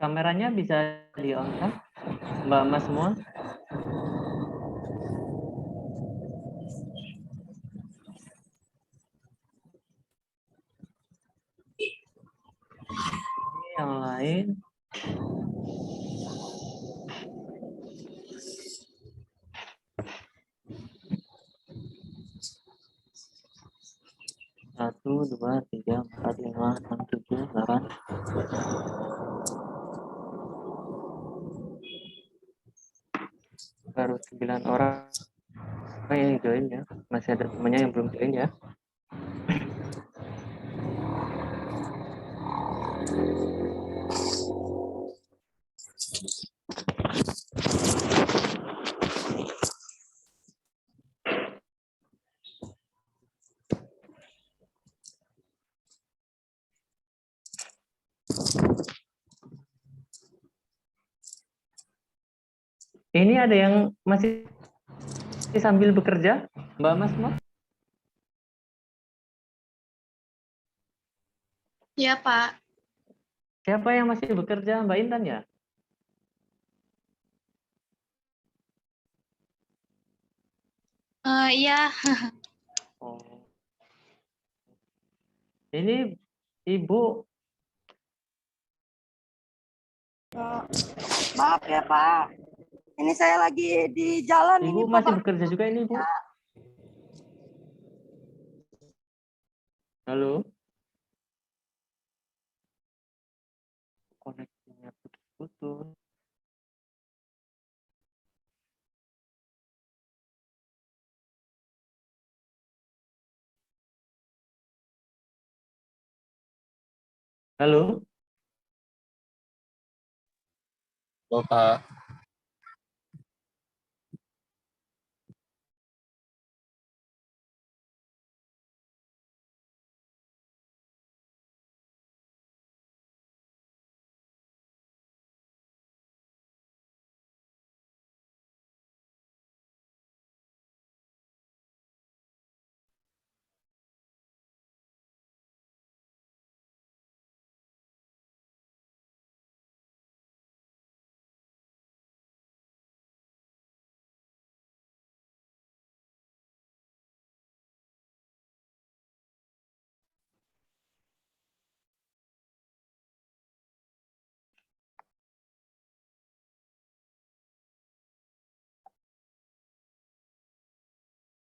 Kameranya bisa di-on kan, Mbak-Mas semua? Ini yang lain. Satu, dua, tiga, empat, lima, enam, tujuh, delapan. Baru 9 orang yang join ya. Masih ada temannya yang belum join ya. Ini ada yang masih sambil bekerja, Mbak-Mas semua? Iya, Pak. Siapa yang masih bekerja, Mbak Intan ya? Iya. Oh. Ini Ibu. Maaf ya Pak, ini saya lagi di jalan. Ibu Ini masih Pak. bekerja juga ini, Bu? Halo? Koneksinya putus-putus. Halo? Halo Pak.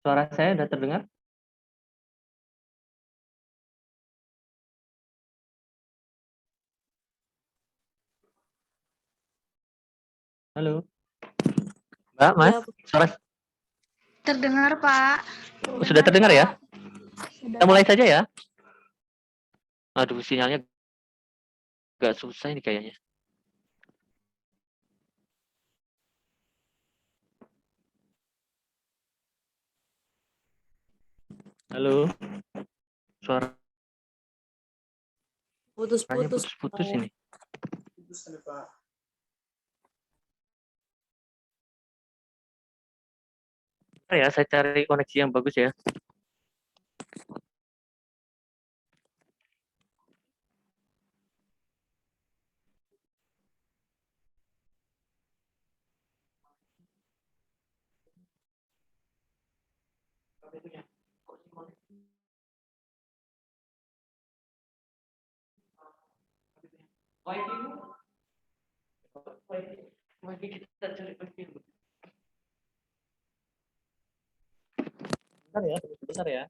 Suara saya sudah terdengar? Halo? Mbak, Mas? Iya, Suara terdengar, Pak. sudah terdengar ya? Sudah. Kita mulai saja ya. Aduh, sinyalnya agak susah ini kayaknya. Halo? Suaranya Putus-putus. putus-putus ini. Bentar ya, saya cari koneksi yang bagus ya. Wifi kita cari wifi. Bentar ya, bentar ya.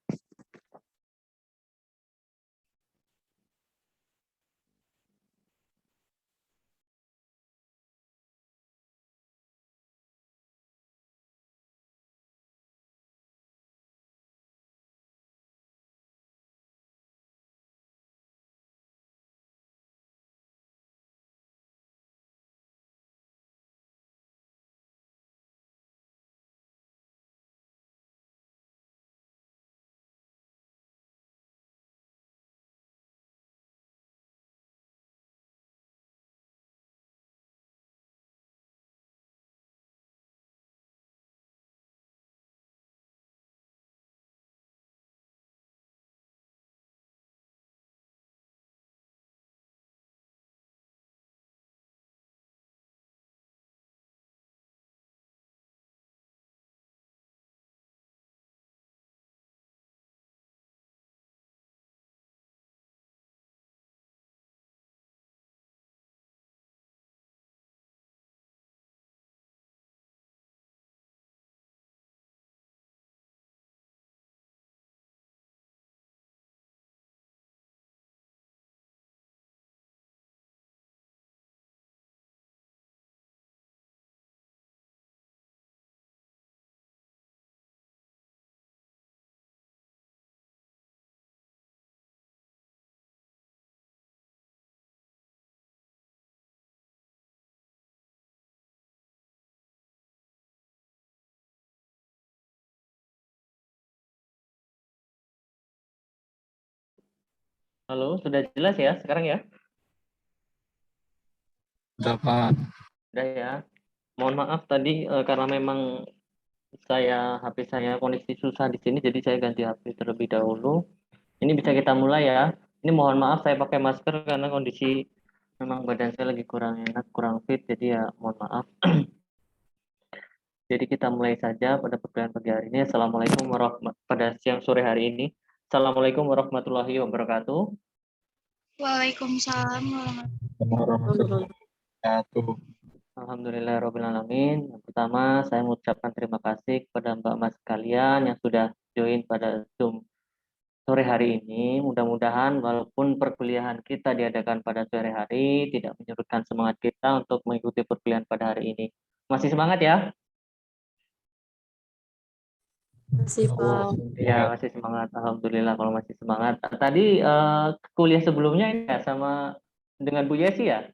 Halo, sudah jelas ya sekarang ya? Udah, Pak. Udah ya. Mohon maaf tadi karena memang HP saya kondisi susah di sini, jadi saya ganti HP terlebih dahulu. Ini bisa kita mulai ya. Ini mohon maaf saya pakai masker karena kondisi memang badan saya lagi kurang enak, kurang fit, jadi ya mohon maaf. Jadi kita mulai saja pada perkuliahan pagi hari ini. Pada siang sore hari ini. Assalamualaikum warahmatullahi wabarakatuh. Waalaikumsalam warahmatullahi Warahmatullahi wabarakatuh. Alhamdulillahirabbil alamin. Yang pertama, saya mengucapkan terima kasih kepada Mbak Mas kalian yang sudah join pada Zoom sore hari ini. Mudah-mudahan walaupun perkuliahan kita diadakan pada sore hari, tidak menyurutkan semangat kita untuk mengikuti perkuliahan pada hari ini. Masih semangat ya? Masih, Pak. Ya, masih semangat. Alhamdulillah kalau masih semangat. Tadi kuliah sebelumnya ini ya sama dengan Bu Yesi ya?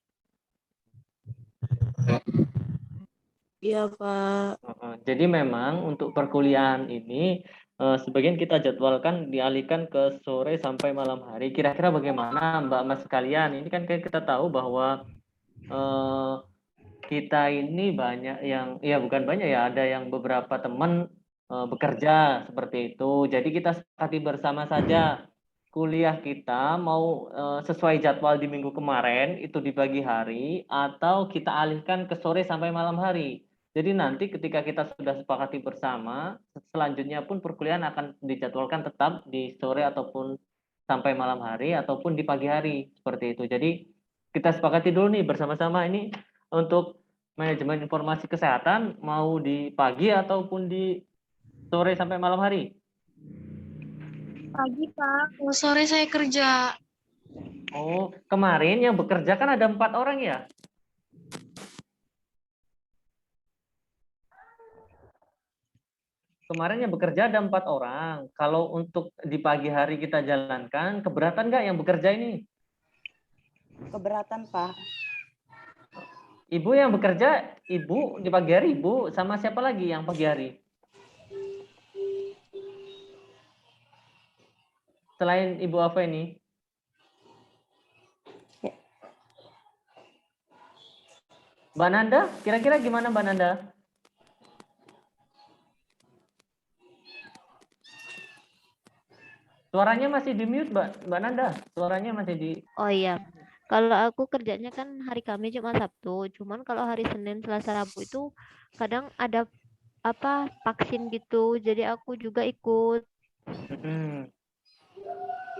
Iya, Pak. Jadi memang untuk perkuliahan ini sebagian kita jadwalkan dialihkan ke sore sampai malam hari. Kira-kira bagaimana Mbak Mas sekalian? Ini kan kita tahu bahwa eh, kita ini banyak yang, ya bukan banyak ya, ada yang beberapa teman bekerja seperti itu. Jadi kita sepakati bersama saja kuliah kita mau sesuai jadwal di minggu kemarin itu di pagi hari atau kita alihkan ke sore sampai malam hari. Jadi nanti ketika kita sudah sepakati bersama, selanjutnya pun perkuliahan akan dijadwalkan tetap di sore ataupun sampai malam hari ataupun di pagi hari seperti itu. Jadi kita sepakati dulu nih bersama-sama ini untuk manajemen informasi kesehatan mau di pagi ataupun di sore sampai malam hari. pagi, Pak. Kalau sore saya kerja. Oh, kemarin yang bekerja kan ada 4 orang ya? Kemarin yang bekerja ada 4 orang. Kalau untuk di pagi hari kita jalankan, keberatan nggak yang bekerja ini? Keberatan, Pak. Ibu yang bekerja, ibu di pagi hari, ibu sama siapa lagi yang pagi hari? Selain Ibu apa ini? Mbak Nanda, kira-kira gimana Mbak Nanda? Suaranya masih di mute Mbak Nanda. Suaranya masih di. Oh iya, kalau aku kerjanya kan hari Kamis, Jumat, Sabtu. Cuman kalau hari Senin, Selasa, Rabu itu kadang ada vaksin gitu. Jadi aku juga ikut.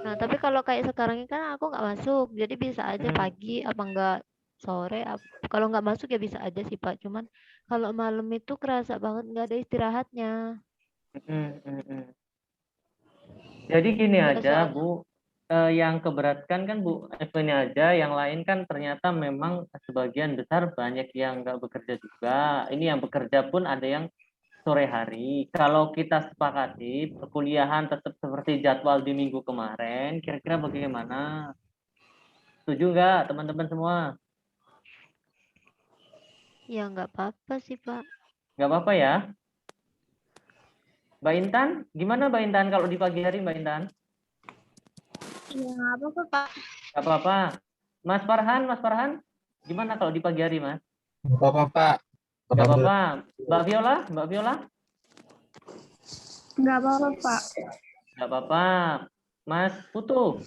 Nah, tapi kalau kayak sekarang ini kan aku nggak masuk. Jadi bisa aja pagi apa enggak sore. Kalau nggak masuk ya bisa aja sih Pak. Cuman kalau malam itu kerasa banget nggak ada istirahatnya. Jadi gini Ya, aja Bu, yang keberatkan kan Bu Eveni aja, yang lain kan ternyata memang sebagian besar banyak yang nggak bekerja juga. Ini yang bekerja pun ada yang sore hari. Kalau kita sepakati perkuliahan tetap seperti jadwal di minggu kemarin, kira-kira bagaimana? Setuju nggak teman-teman semua? ya nggak apa-apa sih Pak. Nggak apa-apa ya? Mbak Intan, gimana Mbak Intan kalau di pagi hari Mbak Intan? Iya, nggak apa-apa, Pak. Nggak apa-apa. Mas Farhan, gimana kalau di pagi hari Mas? Nggak apa-apa, Pak. Nggak apa-apa. Mbak Viola? Nggak apa-apa, Pak. Nggak apa-apa. Mas Putu?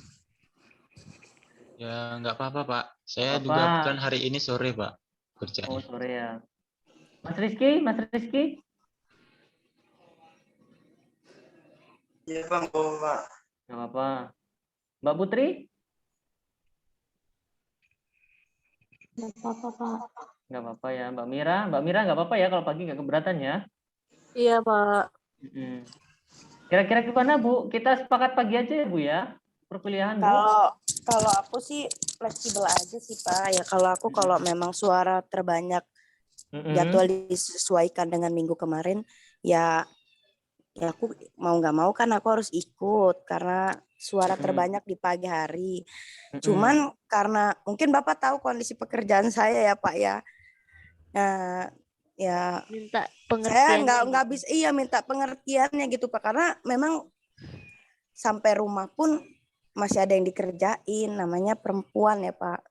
Ya, nggak apa-apa, Pak. Saya Apa? juga bukan hari ini sore, Pak, kerjanya. Oh, sore ya. Mas Rizky? Iya, Bang. Oh, Pak. Nggak apa-apa. Mbak Putri? Nggak apa-apa, Pak. Nggak apa-apa ya. Mbak Mira nggak apa-apa ya kalau pagi nggak keberatan ya? Iya, Pak. Kira-kira gimana Bu? Kita sepakat pagi aja ya Bu ya? Perkuliahan Bu? Kalau aku sih fleksibel aja sih, Pak. Ya kalau memang suara terbanyak jadwal disesuaikan dengan minggu kemarin, ya aku mau nggak mau kan aku harus ikut karena suara terbanyak di pagi hari. Cuman karena mungkin Bapak tahu kondisi pekerjaan saya ya Pak ya. Nah, ya Minta pengertian. saya nggak bisa minta pengertiannya gitu Pak, karena memang sampai rumah pun masih ada yang dikerjain, namanya perempuan ya Pak.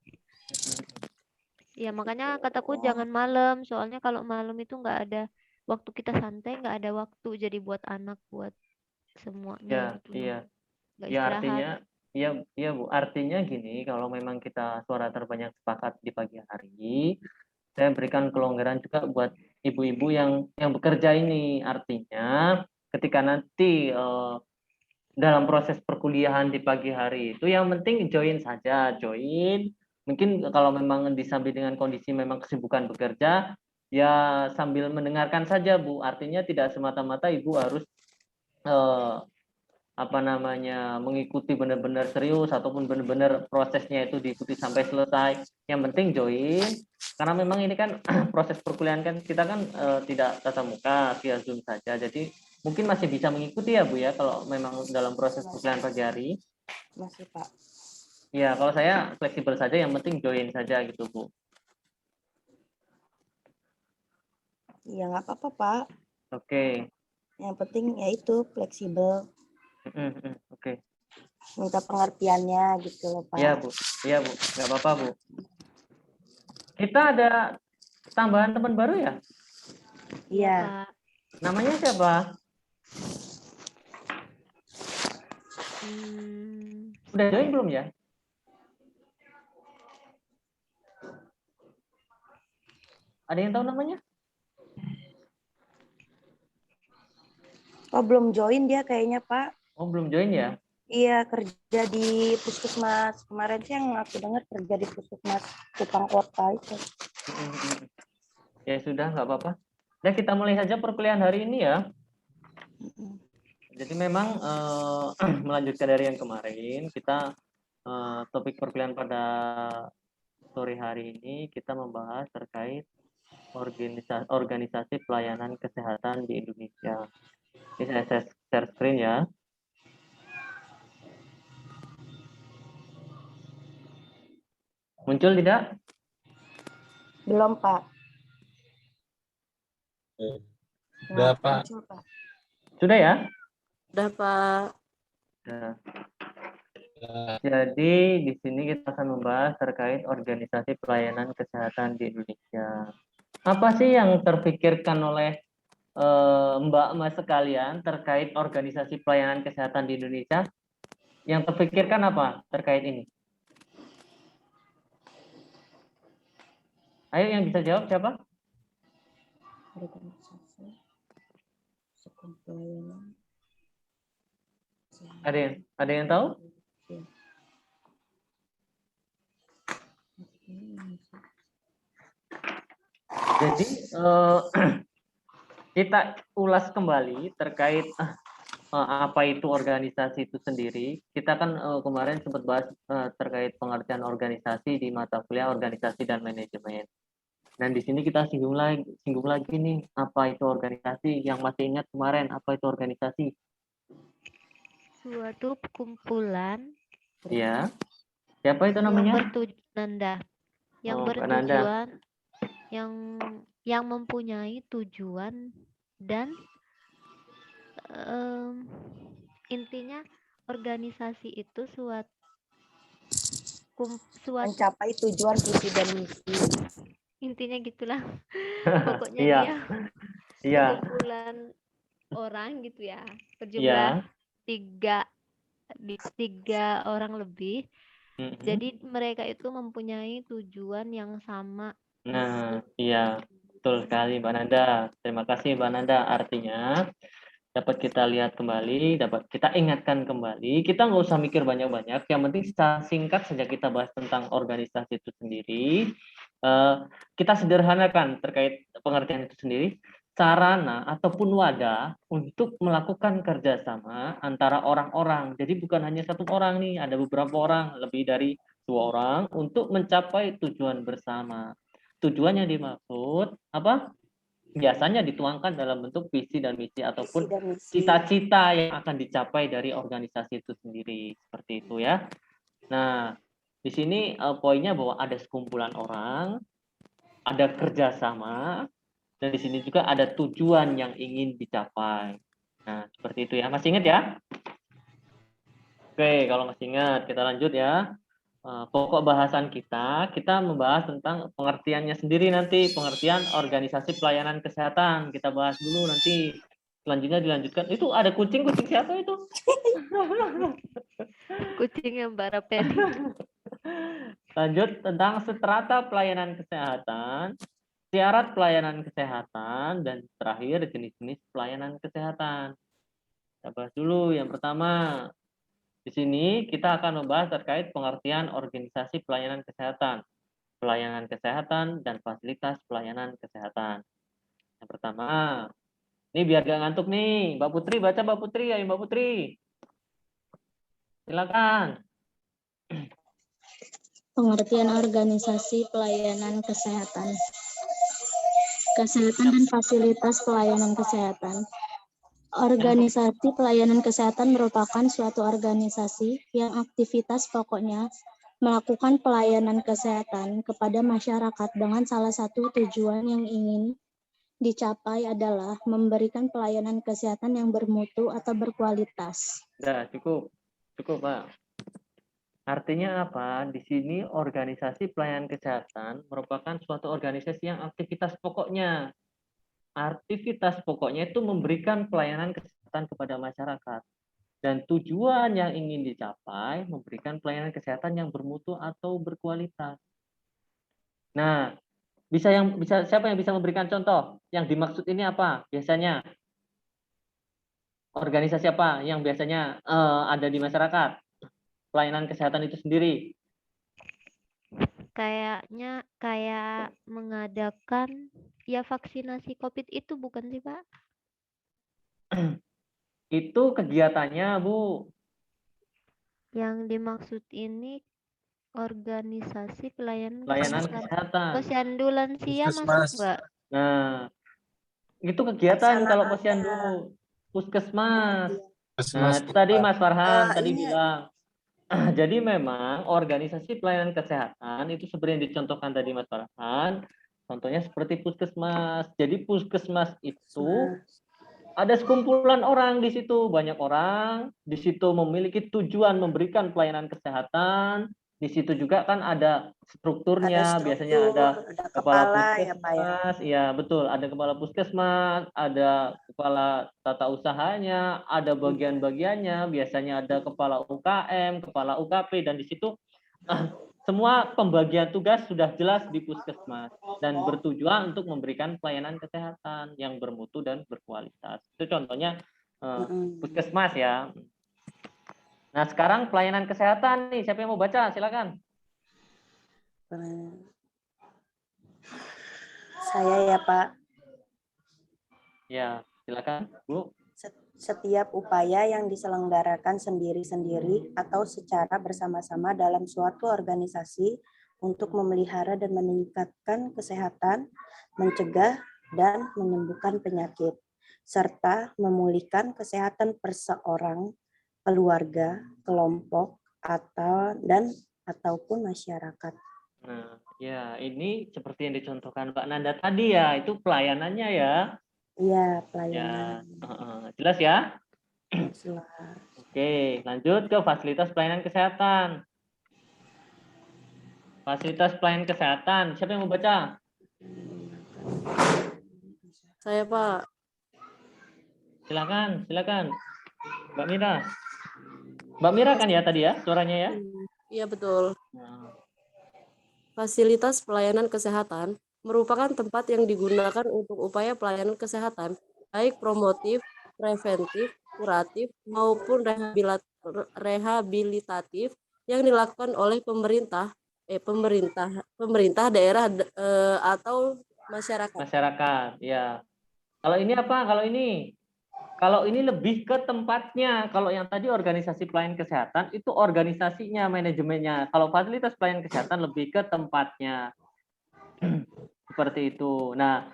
Ya makanya kataku jangan malam, soalnya kalau malam itu nggak ada waktu kita santai, nggak ada waktu jadi buat anak, buat semuanya gitu loh. Iya. Nggak Ya istirahat. artinya, iya Bu. Artinya gini, kalau memang kita suara terbanyak sepakat di pagi hari, saya berikan kelonggaran juga buat ibu-ibu yang bekerja ini. Artinya, ketika nanti dalam proses perkuliahan di pagi hari itu, yang penting join saja, join. Mungkin kalau memang disambi dengan kondisi memang kesibukan bekerja, ya sambil mendengarkan saja Bu. Artinya tidak semata-mata ibu harus mengikuti benar-benar serius ataupun benar-benar prosesnya itu diikuti sampai selesai. Yang penting join, karena memang ini kan proses perkuliahan kan kita kan tidak tatap muka, via Zoom saja. Jadi mungkin masih bisa mengikuti ya Bu ya, kalau memang dalam proses perkuliahan pagi hari. Masih Pak. Ya, kalau saya fleksibel saja, yang penting join saja gitu Bu. Iya nggak apa-apa Pak. Oke. Yang penting ya itu fleksibel. Oke. Minta pengertiannya gitu loh Pak. Iya Bu, nggak apa-apa Bu. Kita ada tambahan teman baru ya? Iya. Pak. Namanya siapa? Udah join belum ya? Ada yang tahu namanya? Oh belum join dia kayaknya Pak. Oh, belum join ya? Iya kerja di puskesmas. Kemarin sih yang aku dengar kerja di puskesmas Kupang Kota itu. Ya sudah, nggak apa-apa. Ya kita mulai saja perkuliahan hari ini ya. Jadi memang melanjutkan dari yang kemarin, kita topik perkuliahan pada sore hari ini kita membahas terkait organisasi pelayanan kesehatan di Indonesia. Ini saya share screen ya. Muncul tidak? Belum Pak. Udah Pak. Muncul, Pak. Sudah ya? Udah, Pak. Nah, jadi di sini kita akan membahas terkait organisasi pelayanan kesehatan di Indonesia. Apa sih yang terpikirkan oleh Mbak-mbak sekalian terkait organisasi pelayanan kesehatan di Indonesia? Yang terpikirkan apa terkait ini? Ayo yang bisa jawab siapa? Ada yang tahu? Jadi kita ulas kembali terkait apa itu organisasi itu sendiri. Kita kan kemarin sempat bahas terkait pengertian organisasi di mata kuliah organisasi dan manajemen. Dan di sini kita singgung lagi nih, apa itu organisasi? Yang masih ingat kemarin apa itu organisasi? Suatu kumpulan. Ya. Siapa itu namanya? Yang bertujuan, yang mempunyai tujuan dan intinya organisasi itu mencapai tujuan visi dan misi. Intinya gitulah. Pokoknya dia kumpulan orang gitu ya, berjumlah tiga orang lebih. Jadi mereka itu mempunyai tujuan yang sama. Nah, iya, betul sekali Mbak Nanda. Terima kasih Mbak Nanda. Artinya dapat kita lihat kembali, dapat kita ingatkan kembali. Kita nggak usah mikir banyak-banyak. Yang penting secara singkat saja kita bahas tentang organisasi itu sendiri. Kita sederhanakan terkait pengertian itu sendiri. Sarana ataupun wadah untuk melakukan kerjasama antara orang-orang. Jadi bukan hanya satu orang nih, ada beberapa orang, lebih dari 2 orang untuk mencapai tujuan bersama. Tujuannya dimaksud apa? Biasanya dituangkan dalam bentuk visi dan misi ataupun cita-cita yang akan dicapai dari organisasi itu sendiri, seperti itu ya. Nah, di sini poinnya bahwa ada sekumpulan orang, ada kerjasama, dan di sini juga ada tujuan yang ingin dicapai. Nah, seperti itu ya. Masih ingat ya? Oke, kalau masih ingat, kita lanjut ya. Pokok bahasan kita membahas tentang pengertiannya sendiri nanti, pengertian organisasi pelayanan kesehatan. Kita bahas dulu nanti. Selanjutnya dilanjutkan. Itu ada kucing siapa itu? Kucing yang Barapedi. Lanjut tentang strata pelayanan kesehatan, syarat pelayanan kesehatan, dan terakhir jenis-jenis pelayanan kesehatan. Kita bahas dulu yang pertama. Di sini kita akan membahas terkait pengertian organisasi pelayanan kesehatan, dan fasilitas pelayanan kesehatan. Yang pertama, ini biar gak ngantuk nih, Mbak Putri baca Mbak Putri, ayo Mbak Putri. Silakan. Pengertian organisasi pelayanan kesehatan. Kesehatan dan fasilitas pelayanan kesehatan. Organisasi pelayanan kesehatan merupakan suatu organisasi yang aktivitas pokoknya melakukan pelayanan kesehatan kepada masyarakat dengan salah satu tujuan yang ingin dicapai adalah memberikan pelayanan kesehatan yang bermutu atau berkualitas. Udah, cukup Pak. Artinya apa? Di sini organisasi pelayanan kesehatan merupakan suatu organisasi yang aktivitas pokoknya itu memberikan pelayanan kesehatan kepada masyarakat. Dan tujuan yang ingin dicapai memberikan pelayanan kesehatan yang bermutu atau berkualitas. Nah, siapa yang bisa memberikan contoh? Yang dimaksud ini apa? Biasanya organisasi apa yang biasanya ada di masyarakat? Pelayanan kesehatan itu sendiri. Kayaknya kayak mengadakan ya vaksinasi COVID itu bukan sih Pak? Itu kegiatannya Bu. Yang dimaksud ini organisasi pelayanan kesehatan. Posyandu lansia masuk nggak? Nah, itu kegiatan kalau posyandu puskesmas. Nah, tadi Mas Farhan tadi bilang. Jadi memang organisasi pelayanan kesehatan itu seperti yang dicontohkan tadi Mas Farhan, contohnya seperti puskesmas. Jadi puskesmas itu ada sekumpulan orang di situ, banyak orang di situ memiliki tujuan memberikan pelayanan kesehatan. Di situ juga kan ada strukturnya, biasanya ada kepala puskesmas, ya betul, ada kepala puskesmas, ada kepala tata usahanya, ada bagian-bagiannya, biasanya ada kepala UKM, kepala UKP, dan di situ semua pembagian tugas sudah jelas di puskesmas dan bertujuan untuk memberikan pelayanan kesehatan yang bermutu dan berkualitas. Itu contohnya puskesmas ya. Nah, sekarang pelayanan kesehatan nih, siapa yang mau baca? Silakan. Saya ya, Pak. Ya, silakan, Bu. Setiap upaya yang diselenggarakan sendiri-sendiri atau secara bersama-sama dalam suatu organisasi untuk memelihara dan meningkatkan kesehatan, mencegah dan menyembuhkan penyakit, serta memulihkan kesehatan perseorang, keluarga, kelompok, ataupun masyarakat. Nah, ya ini seperti yang dicontohkan Mbak Nanda tadi ya, itu pelayanannya ya. Iya, pelayanan. Ya, jelas ya? Jelas. Oke, lanjut ke fasilitas pelayanan kesehatan. Fasilitas pelayanan kesehatan, siapa yang mau baca? Saya, Pak. Silakan. Mbak Mira. Mbak Mira kan ya tadi ya, suaranya ya? Iya, betul. Fasilitas pelayanan kesehatan merupakan tempat yang digunakan untuk upaya pelayanan kesehatan, baik promotif, preventif, kuratif, maupun rehabilitatif yang dilakukan oleh pemerintah daerah atau masyarakat. Masyarakat, ya. Kalau ini apa? Kalau ini lebih ke tempatnya. Kalau yang tadi organisasi pelayanan kesehatan itu organisasinya, manajemennya. Kalau fasilitas pelayanan kesehatan lebih ke tempatnya. Seperti itu. Nah,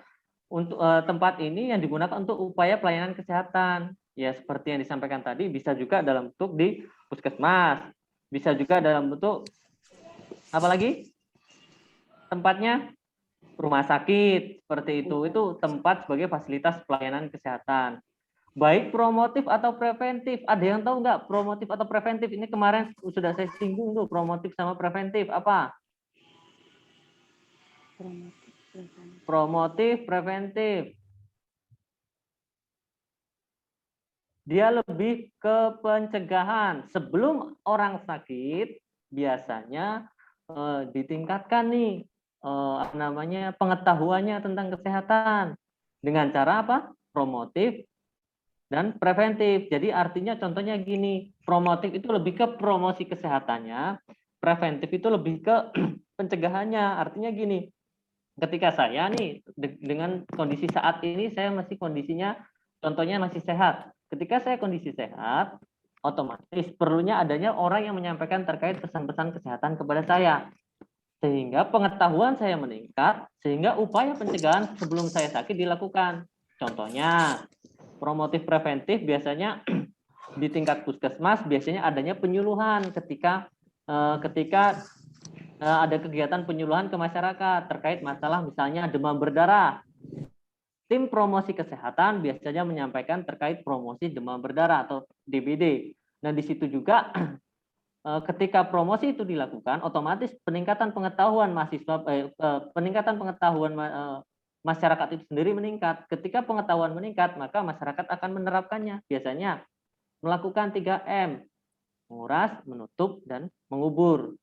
untuk tempat ini yang digunakan untuk upaya pelayanan kesehatan. Ya, seperti yang disampaikan tadi, bisa juga dalam bentuk di puskesmas. Bisa juga dalam bentuk apa lagi? Tempatnya rumah sakit, seperti itu tempat sebagai fasilitas pelayanan kesehatan. Baik promotif atau preventif. Ada yang tahu nggak promotif atau preventif? Ini kemarin sudah saya singgung tuh, promotif sama preventif. Apa? Promotif, preventif. Dia lebih ke pencegahan. Sebelum orang sakit, biasanya ditingkatkan nih namanya pengetahuannya tentang kesehatan dengan cara apa? Promotif dan preventif. Jadi artinya contohnya gini, promotif itu lebih ke promosi kesehatannya, preventif itu lebih ke pencegahannya. Artinya gini, ketika saya nih dengan kondisi saat ini saya masih kondisinya contohnya masih sehat. Ketika saya kondisi sehat, otomatis perlunya adanya orang yang menyampaikan terkait pesan-pesan kesehatan kepada saya. Sehingga pengetahuan saya meningkat, sehingga upaya pencegahan sebelum saya sakit dilakukan. Contohnya, promotif preventif biasanya di tingkat puskesmas biasanya adanya penyuluhan ketika ada kegiatan penyuluhan ke masyarakat terkait masalah misalnya demam berdarah. Tim promosi kesehatan biasanya menyampaikan terkait promosi demam berdarah atau DBD. Nah, di situ juga ketika promosi itu dilakukan, otomatis peningkatan pengetahuan mahasiswa, peningkatan pengetahuan masyarakat itu sendiri meningkat. Ketika pengetahuan meningkat, maka masyarakat akan menerapkannya. Biasanya melakukan 3M, menguras, menutup, dan mengubur.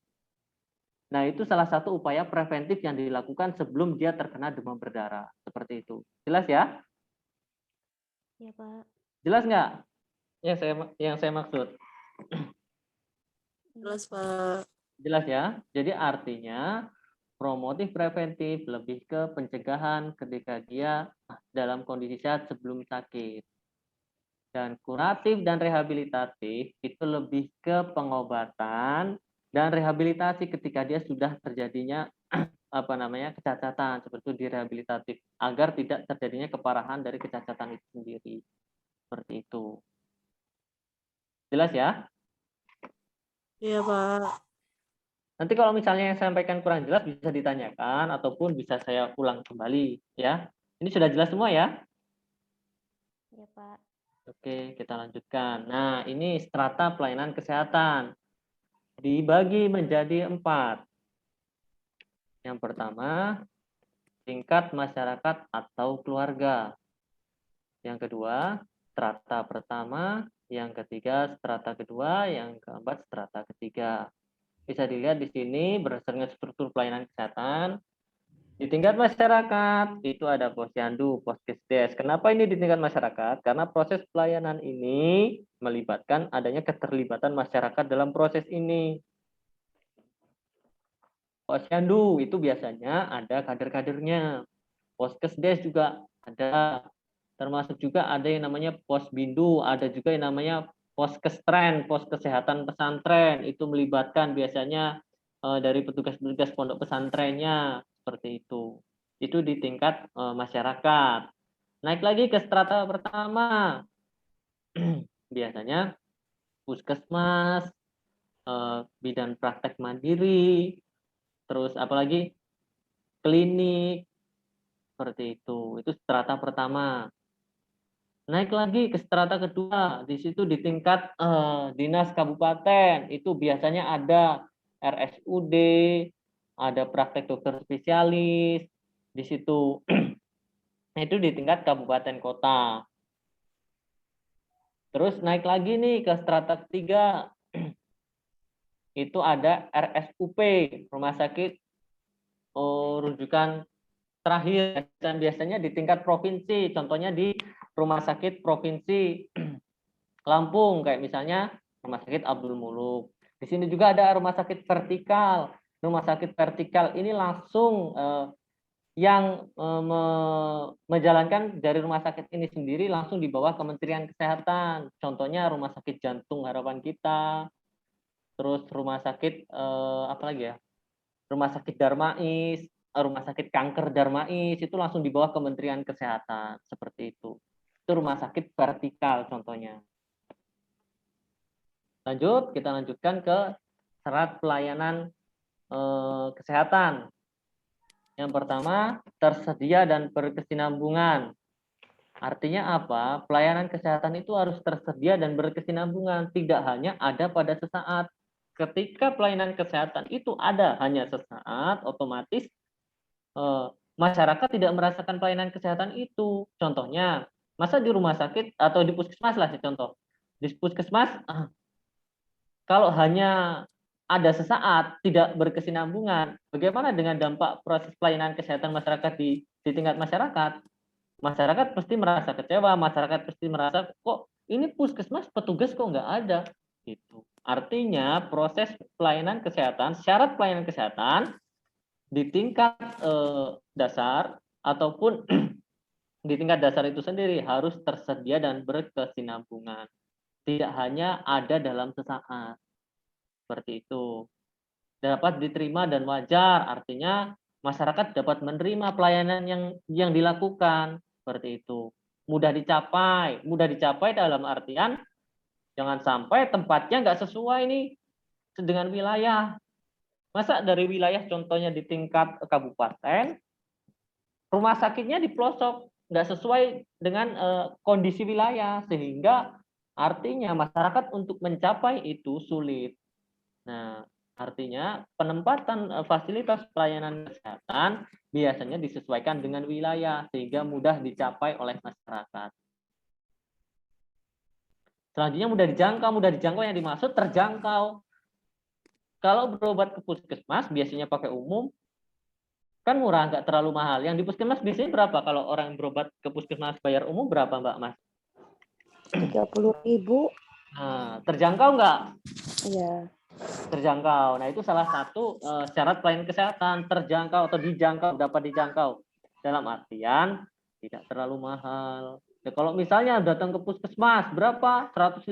Nah, itu salah satu upaya preventif yang dilakukan sebelum dia terkena demam berdarah. Seperti itu. Jelas ya? Ya, Pak. Jelas nggak yang saya maksud? Jelas, Pak. Jelas ya? Jadi artinya promotif preventif lebih ke pencegahan ketika dia dalam kondisi sehat sebelum sakit. Dan kuratif dan rehabilitatif itu lebih ke pengobatan dan rehabilitasi ketika dia sudah terjadinya kecacatan, seperti itu direhabilitatif agar tidak terjadinya keparahan dari kecacatan itu sendiri. Seperti itu. Jelas ya? Iya, Pak. Nanti kalau misalnya yang saya sampaikan kurang jelas bisa ditanyakan ataupun bisa saya ulang kembali ya. Ini sudah jelas semua ya? Ya, Pak. Oke, kita lanjutkan. Nah, ini strata pelayanan kesehatan. Dibagi menjadi 4. Yang pertama, tingkat masyarakat atau keluarga. Yang kedua, strata pertama. Yang ketiga, strata kedua. Yang keempat, strata ketiga. Bisa dilihat di sini berdasarkan struktur pelayanan kesehatan. Di tingkat masyarakat, itu ada posyandu, poskesdes. Kenapa ini di tingkat masyarakat? Karena proses pelayanan ini melibatkan adanya keterlibatan masyarakat dalam proses ini. Posyandu itu biasanya ada kader-kadernya. Poskesdes juga ada. Termasuk juga ada yang namanya posbindu, ada juga yang namanya poskestren, pos kesehatan pesantren. Itu melibatkan biasanya dari petugas-petugas pondok pesantrennya seperti itu. Itu di tingkat masyarakat. Naik lagi ke strata pertama. Biasanya puskesmas, bidan praktek mandiri, terus apalagi klinik, seperti itu. Itu strata pertama. Naik lagi ke strata kedua, di situ di tingkat dinas kabupaten, itu biasanya ada RSUD, ada praktek dokter spesialis, di situ. Nah, itu di tingkat kabupaten kota. Terus naik lagi nih ke strata ketiga, itu ada RSUP, rumah sakit rujukan terakhir, dan biasanya di tingkat provinsi, contohnya di rumah sakit provinsi Lampung, kayak misalnya rumah sakit Abdul Muluk. Di sini juga ada rumah sakit vertikal. Rumah sakit vertikal ini langsung yang menjalankan dari rumah sakit ini sendiri langsung di bawah Kementerian Kesehatan. Contohnya rumah sakit Jantung Harapan Kita, terus rumah sakit apa lagi ya? Rumah sakit Darmais, rumah sakit kanker Darmais itu langsung di bawah Kementerian Kesehatan, seperti itu. Itu rumah sakit vertikal contohnya. Lanjut, kita lanjutkan ke syarat pelayanan kesehatan. Yang pertama, tersedia dan berkesinambungan. Artinya apa? Pelayanan kesehatan itu harus tersedia dan berkesinambungan, tidak hanya ada pada sesaat. Ketika pelayanan kesehatan itu ada hanya sesaat, otomatis masyarakat tidak merasakan pelayanan kesehatan itu. Contohnya, masa di rumah sakit atau di puskesmas lah contoh. Di puskesmas, kalau hanya ada sesaat, tidak berkesinambungan, bagaimana dengan dampak proses pelayanan kesehatan masyarakat di tingkat masyarakat? Masyarakat pasti merasa kecewa, masyarakat pasti merasa kok ini puskesmas petugas kok nggak ada gitu. Artinya proses pelayanan kesehatan, syarat pelayanan kesehatan di tingkat dasar ataupun di tingkat dasar itu sendiri harus tersedia dan berkesinambungan. Tidak hanya ada dalam sesaat. Seperti itu. Dapat diterima dan wajar, artinya masyarakat dapat menerima pelayanan yang dilakukan. Seperti itu. Mudah dicapai dalam artian jangan sampai tempatnya nggak sesuai nih dengan wilayah. Masa dari wilayah contohnya di tingkat kabupaten, rumah sakitnya di pelosok, nggak sesuai dengan kondisi wilayah, sehingga artinya masyarakat untuk mencapai itu sulit. Nah, artinya penempatan fasilitas pelayanan kesehatan biasanya disesuaikan dengan wilayah sehingga mudah dicapai oleh masyarakat. Selanjutnya mudah dijangkau yang dimaksud terjangkau. Kalau berobat ke puskesmas biasanya pakai umum kan murah, nggak terlalu mahal. Yang di puskesmas biasanya berapa kalau orang berobat ke puskesmas bayar umum berapa Mbak Mas? 30.000. Nah, terjangkau nggak? Iya. Terjangkau. Nah, itu salah satu syarat pelayanan kesehatan, terjangkau atau dijangkau, dapat dijangkau. Dalam artian tidak terlalu mahal. Nah, kalau misalnya datang ke puskesmas berapa? 150.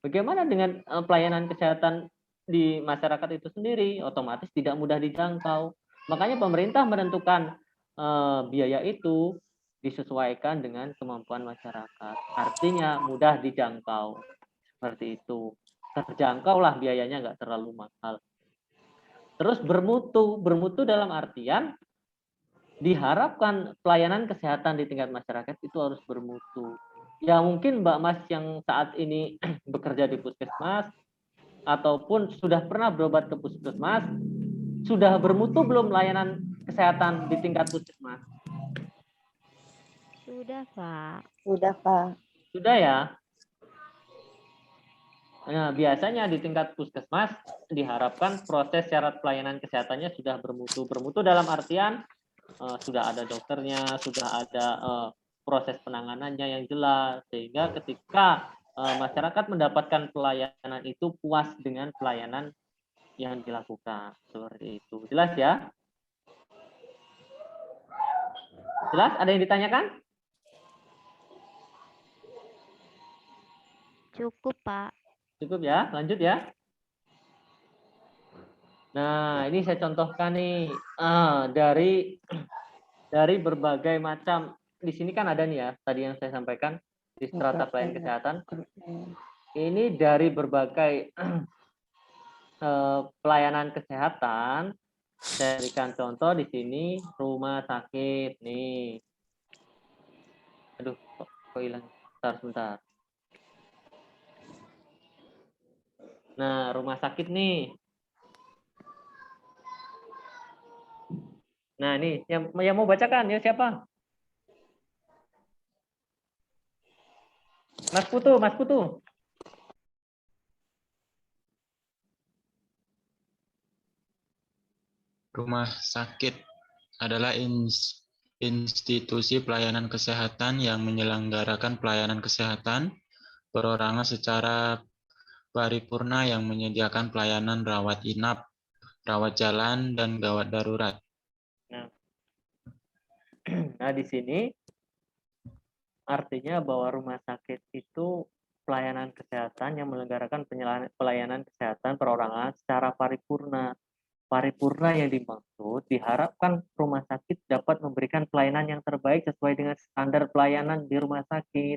Bagaimana dengan pelayanan kesehatan di masyarakat itu sendiri? Otomatis tidak mudah dijangkau. Makanya pemerintah menentukan biaya itu disesuaikan dengan kemampuan masyarakat. Artinya mudah dijangkau. Seperti itu. Terjangkau lah biayanya, nggak terlalu mahal. Terus bermutu dalam artian diharapkan pelayanan kesehatan di tingkat masyarakat itu harus bermutu. Ya mungkin Mbak Mas yang saat ini bekerja di puskesmas ataupun sudah pernah berobat ke puskesmas, sudah bermutu belum layanan kesehatan di tingkat puskesmas? Sudah, Pak. Sudah, Pak. Sudah ya? Nah, biasanya di tingkat puskesmas diharapkan proses syarat pelayanan kesehatannya sudah bermutu. Bermutu dalam artian sudah ada dokternya, sudah ada proses penanganannya yang jelas, sehingga ketika masyarakat mendapatkan pelayanan itu puas dengan pelayanan yang dilakukan. Seperti itu. Jelas ya? Jelas? Ada yang ditanyakan? Cukup, Pak. Cukup ya, lanjut ya. Nah, ini saya contohkan nih dari berbagai macam. Di sini kan ada nih ya, tadi yang saya sampaikan di strata pelayanan kesehatan. Ini dari berbagai pelayanan kesehatan. Saya berikan contoh di sini rumah sakit nih. Aduh, kok hilang? Sebentar. Nah, rumah sakit nih. Nah, nih yang mau bacakan ya siapa? Mas Putu. Rumah sakit adalah institusi pelayanan kesehatan yang menyelenggarakan pelayanan kesehatan perorangan secara paripurna yang menyediakan pelayanan rawat inap, rawat jalan, dan gawat darurat. Nah, di sini artinya bahwa rumah sakit itu pelayanan kesehatan yang menyelenggarakan pelayanan kesehatan perorangan secara paripurna. Paripurna yang dimaksud diharapkan rumah sakit dapat memberikan pelayanan yang terbaik sesuai dengan standar pelayanan di rumah sakit.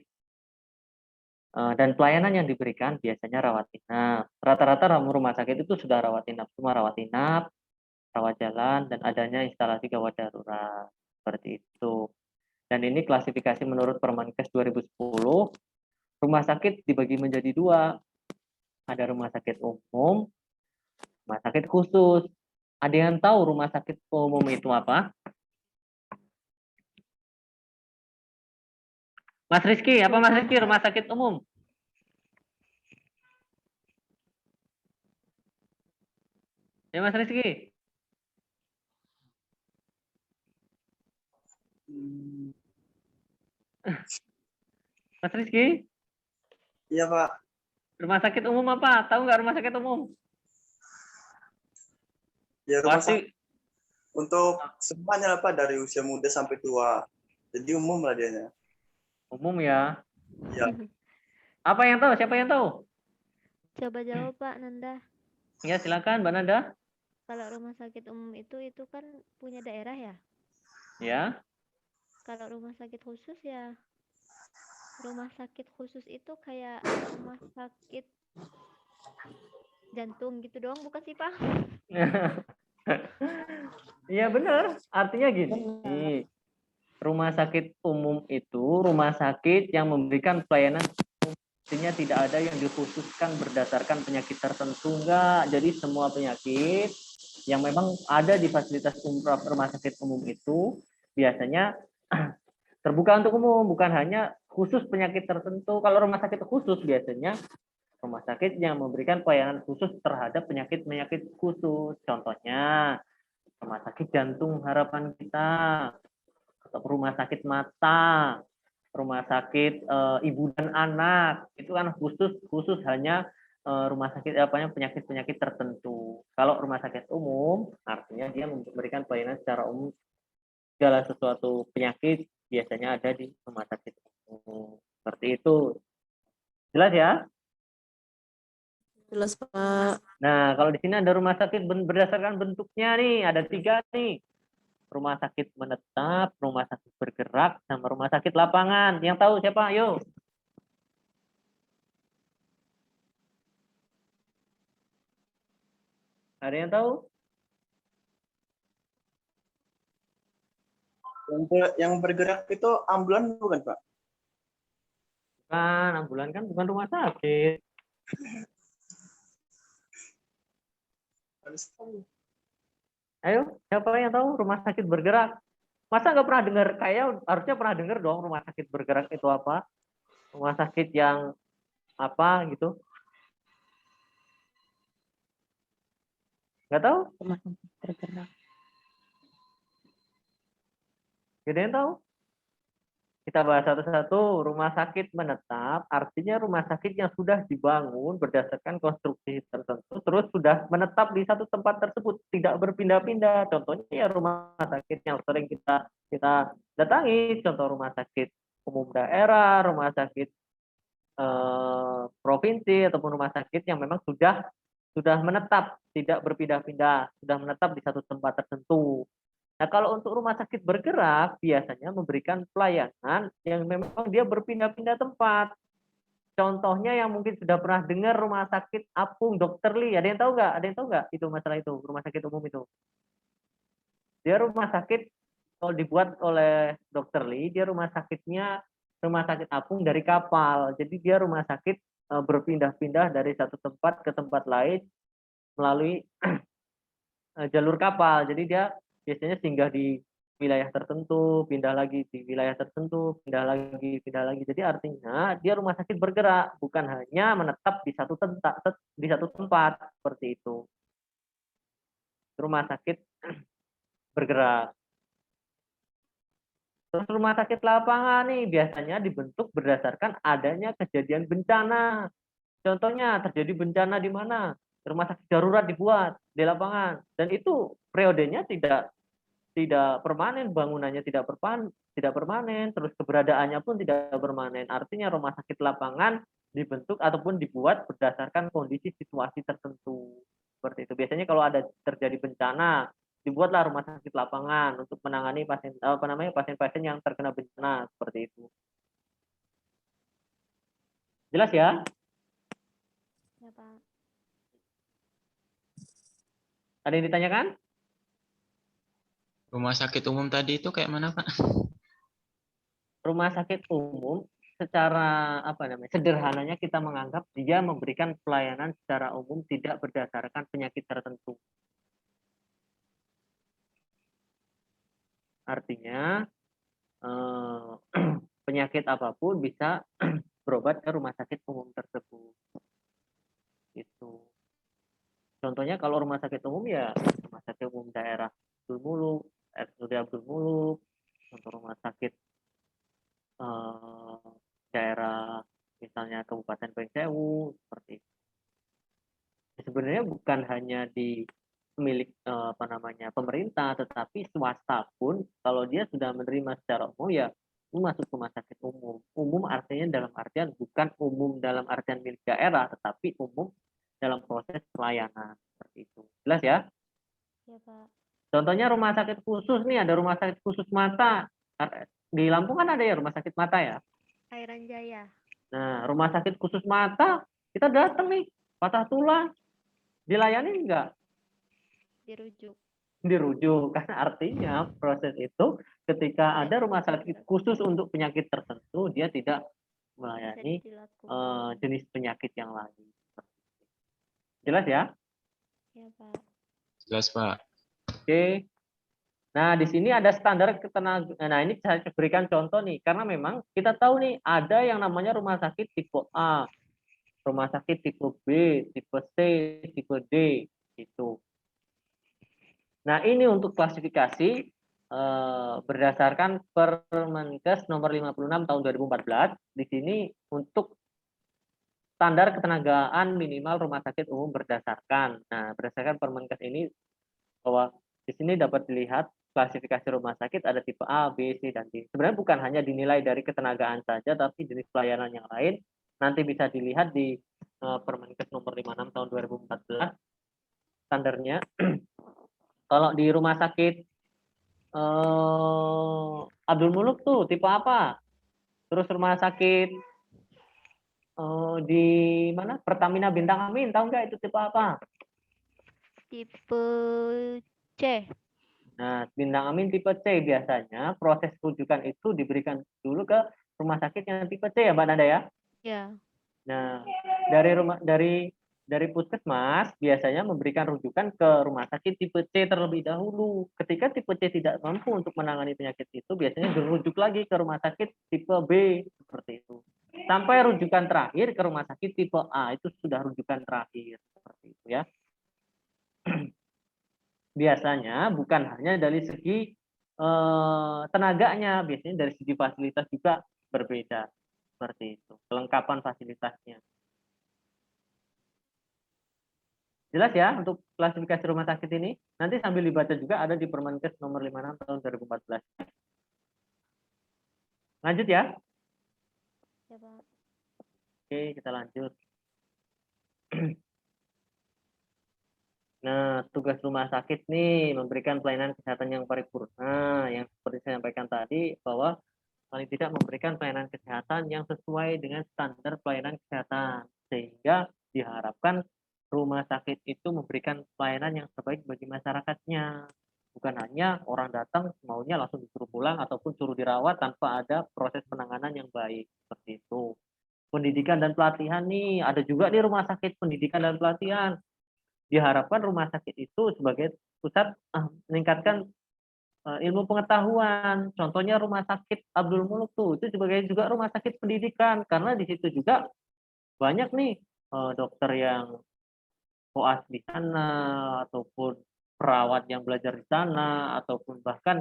Dan pelayanan yang diberikan biasanya rawat inap. Rata-rata rumah sakit itu sudah rawat inap, semua rawat inap, rawat jalan, dan adanya instalasi gawat darurat. Seperti itu. Dan ini klasifikasi menurut Permenkes 2010. Rumah sakit dibagi menjadi dua. Ada rumah sakit umum, rumah sakit khusus. Ada yang tahu rumah sakit umum itu apa? Mas Rizky, apa Mas Rizky rumah sakit umum? Ya Mas Rizky. Mas Rizky? Iya, Pak. Rumah sakit umum apa? Tahu nggak rumah sakit umum? Ya, rumah sakit Pasti untuk semuanya lah, Pak, dari usia muda sampai tua. Jadi umum lah dianya. umum ya. Iya. Apa yang tahu? Siapa yang tahu? Coba jawab Pak Nanda. Ya silakan Mbak Nanda. Kalau rumah sakit umum itu kan punya daerah ya. Ya. Kalau rumah sakit khusus ya, rumah sakit khusus itu kayak rumah sakit jantung gitu doang bukan sih Pak? Iya benar. Artinya gini. Rumah sakit umum itu rumah sakit yang memberikan pelayanan, artinya tidak ada yang dikhususkan berdasarkan penyakit tertentu, enggak. Jadi semua penyakit yang memang ada di fasilitas rumah sakit umum itu biasanya terbuka untuk umum, bukan hanya khusus penyakit tertentu. Kalau rumah sakit khusus biasanya rumah sakit yang memberikan pelayanan khusus terhadap penyakit-penyakit khusus. Contohnya rumah sakit jantung harapan kita, atau rumah sakit mata, rumah sakit ibu dan anak, itu kan khusus hanya rumah sakit penyakit-penyakit tertentu. Kalau rumah sakit umum artinya dia memberikan pelayanan secara umum, segala sesuatu penyakit biasanya ada di rumah sakit umum. Seperti itu. Jelas ya? Jelas, Pak. Nah, kalau di sini ada rumah sakit berdasarkan bentuknya nih, ada 3 nih. Rumah sakit menetap, rumah sakit bergerak, sama rumah sakit lapangan. Yang tahu siapa? Ayo. Ada yang tahu? Yang bergerak itu ambulan bukan, Pak? Bukan, ambulan kan bukan rumah sakit. Ayo, siapa yang tahu rumah sakit bergerak? Masa nggak pernah dengar? Kayak harusnya pernah dengar dong rumah sakit bergerak itu apa? Rumah sakit yang apa gitu? Nggak tahu? Rumah sakit bergerak. Gak ada yang tahu? Kita bahas satu-satu. Rumah sakit menetap artinya rumah sakit yang sudah dibangun berdasarkan konstruksi tertentu, terus sudah menetap di satu tempat tersebut, tidak berpindah-pindah. Contohnya ya rumah sakit yang sering kita datangi, contoh rumah sakit umum daerah, rumah sakit provinsi, ataupun rumah sakit yang memang sudah menetap, tidak berpindah-pindah, sudah menetap di satu tempat tertentu. Nah, kalau untuk rumah sakit bergerak, biasanya memberikan pelayanan yang memang dia berpindah-pindah tempat. Contohnya yang mungkin sudah pernah dengar rumah sakit apung Dr. Lee. Ada yang tahu nggak? Ada yang tahu nggak itu masalah itu, rumah sakit umum itu? Dia rumah sakit, kalau dibuat oleh Dr. Lee, dia rumah sakitnya rumah sakit apung dari kapal. Jadi dia rumah sakit berpindah-pindah dari satu tempat ke tempat lain melalui jalur kapal. Jadi dia biasanya singgah di wilayah tertentu, pindah lagi di wilayah tertentu, pindah lagi. Jadi artinya dia rumah sakit bergerak, bukan hanya menetap di satu tempat seperti itu. Rumah sakit bergerak. Terus rumah sakit lapangan nih biasanya dibentuk berdasarkan adanya kejadian bencana. Contohnya terjadi bencana di mana? Rumah sakit darurat dibuat di lapangan, dan itu periodenya tidak permanen, bangunannya tidak permanen, terus keberadaannya pun tidak permanen. Artinya rumah sakit lapangan dibentuk ataupun dibuat berdasarkan kondisi situasi tertentu. Seperti itu. Biasanya kalau ada terjadi bencana, dibuatlah rumah sakit lapangan untuk menangani pasien-pasien yang terkena bencana seperti itu. Jelas ya? Ya Pak. Ada yang ditanyakan? Rumah sakit umum tadi itu kayak mana, Pak? rumah sakit umum secara sederhananya kita menganggap dia memberikan pelayanan secara umum tidak berdasarkan penyakit tertentu. Artinya penyakit apapun bisa berobat ke rumah sakit umum tersebut. Itu. Contohnya kalau rumah sakit umum ya rumah sakit umum daerah Abdul Muluk, RSUD Abdul Muluk, untuk rumah sakit daerah misalnya Kabupaten Pengsewu seperti itu. Sebenarnya bukan hanya di milik pemerintah, tetapi swasta pun kalau dia sudah menerima secara umum ya masuk rumah sakit umum. Umum artinya dalam artian bukan umum dalam artian milik daerah, tetapi umum dalam proses pelayanan seperti itu. Jelas ya? Ya, Pak. Contohnya rumah sakit khusus nih, ada rumah sakit khusus mata. Di Lampung kan ada ya rumah sakit mata ya? Airan Jaya. Nah, rumah sakit khusus mata, kita datang nih, patah tulang, dilayani enggak? Dirujuk, karena artinya proses itu ketika ada rumah sakit khusus untuk penyakit tertentu, dia tidak melayani jenis penyakit yang lain. Jelas ya? Ya, Pak. Jelas, Pak. Oke. Nah, di sini ada standar ketenaga. Nah, ini saya berikan contoh nih, karena memang kita tahu nih ada yang namanya rumah sakit tipe A, rumah sakit tipe B, tipe C, tipe D, gitu. Nah, ini untuk klasifikasi berdasarkan Permenkes nomor 56 tahun 2014. Di sini untuk standar ketenagaan minimal rumah sakit umum berdasarkan. Nah, berdasarkan Permenkes ini bahwa di sini dapat dilihat klasifikasi rumah sakit ada tipe A, B, C, dan D. Sebenarnya bukan hanya dinilai dari ketenagaan saja, tapi jenis pelayanan yang lain nanti bisa dilihat di Permenkes nomor 56 tahun 2014 standarnya. Kalau di rumah sakit Abdul Muluk tuh tipe apa? Terus rumah sakit di mana? Pertamina Bintang Amin, tahu nggak itu tipe apa? Tipe C. Nah, Bintang Amin tipe C biasanya proses rujukan itu diberikan dulu ke rumah sakit yang tipe C ya, Mbak Nanda ya? Ya. Nah, dari puskesmas biasanya memberikan rujukan ke rumah sakit tipe C terlebih dahulu. Ketika tipe C tidak mampu untuk menangani penyakit itu, biasanya dirujuk lagi ke rumah sakit tipe B seperti itu. Sampai rujukan terakhir ke rumah sakit tipe A, itu sudah rujukan terakhir seperti itu ya. Biasanya bukan hanya dari segi tenaganya, biasanya dari segi fasilitas juga berbeda seperti itu, kelengkapan fasilitasnya. Jelas ya untuk klasifikasi rumah sakit ini. Nanti sambil dibaca juga ada di Permenkes nomor 56 tahun 2014. Lanjut ya. Ya, Pak. Oke, kita lanjut. Nah, tugas rumah sakit nih memberikan pelayanan kesehatan yang paripurna, yang seperti saya sampaikan tadi bahwa paling tidak memberikan pelayanan kesehatan yang sesuai dengan standar pelayanan kesehatan, sehingga diharapkan rumah sakit itu memberikan pelayanan yang terbaik bagi masyarakatnya. Bukan hanya orang datang maunya langsung disuruh pulang ataupun suruh dirawat tanpa ada proses penanganan yang baik seperti itu. Pendidikan dan pelatihan nih, ada juga di rumah sakit pendidikan dan pelatihan. Diharapkan rumah sakit itu sebagai pusat meningkatkan ilmu pengetahuan. Contohnya rumah sakit Abdul Muluk tuh itu sebagai juga rumah sakit pendidikan, karena di situ juga banyak nih dokter yang koas di sana, ataupun perawat yang belajar di sana, ataupun bahkan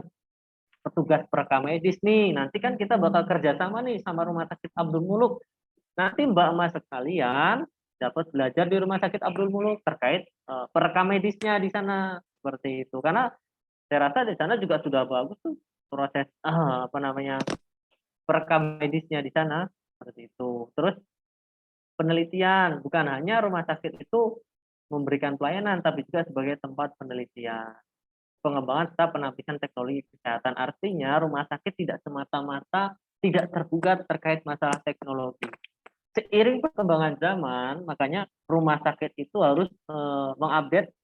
petugas perekam medis nih. Nanti kan kita bakal kerjasama nih sama rumah sakit Abdul Muluk. Nanti mbak-mbak sekalian dapat belajar di rumah sakit Abdul Muluk terkait perekam medisnya di sana seperti itu. Karena saya rasa di sana juga sudah bagus tuh proses perekam medisnya di sana seperti itu. Terus penelitian, bukan hanya rumah sakit itu memberikan pelayanan, tapi juga sebagai tempat penelitian, pengembangan serta penapisan teknologi kesehatan. Artinya rumah sakit tidak semata-mata tidak terbuka terkait masalah teknologi. Seiring perkembangan zaman, makanya rumah sakit itu harus mengupdate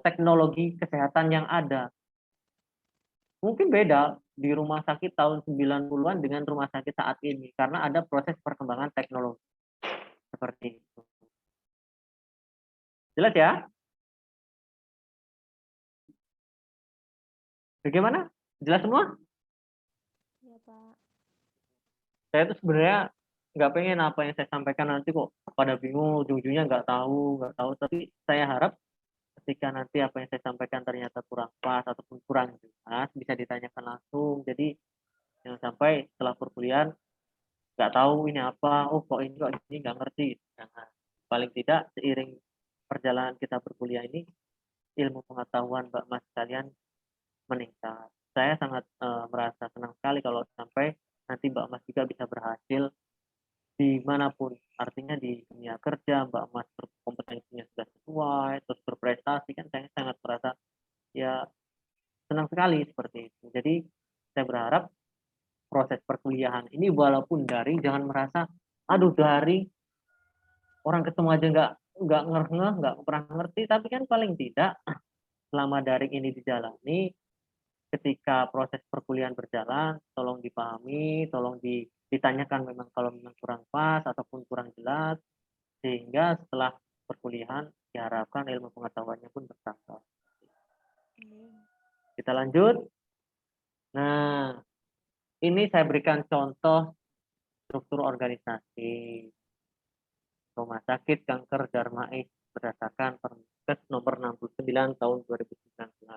teknologi kesehatan yang ada. Mungkin beda di rumah sakit tahun 90-an dengan rumah sakit saat ini, karena ada proses perkembangan teknologi. Seperti itu. Jelas ya? Bagaimana? Jelas semua? Ya, Pak. Saya tuh sebenarnya nggak pengen apa yang saya sampaikan nanti kok pada bingung, ujung-ujungnya nggak tahu. Tapi saya harap ketika nanti apa yang saya sampaikan ternyata kurang pas ataupun kurang jelas, bisa ditanyakan langsung. Jadi jangan sampai setelah perkuliahan nggak tahu ini apa, oh kok ini nggak ngerti. Jangan. Paling tidak seiring perjalanan kita berkuliah ini, ilmu pengetahuan Mbak Mas kalian meningkat. Saya sangat merasa senang sekali kalau sampai nanti Mbak Mas juga bisa berhasil dimanapun. Artinya di dunia kerja Mbak Mas kompetensinya sudah sesuai, terus berprestasi, kan saya sangat merasa ya senang sekali seperti itu. Jadi saya berharap proses perkuliahan ini walaupun daring, jangan merasa aduh daring orang ketemu aja nggak ngeh, nggak pernah ngerti. Tapi kan paling tidak selama daring ini dijalani, ketika proses perkuliahan berjalan, tolong dipahami, tolong ditanyakan memang kalau memang kurang pas ataupun kurang jelas, sehingga setelah perkuliahan diharapkan ilmu pengetahuannya pun bertambah. Kita lanjut. Nah, ini saya berikan contoh struktur organisasi Rumah Sakit Kanker Darmais berdasarkan Permenkes nomor 69 tahun 2019.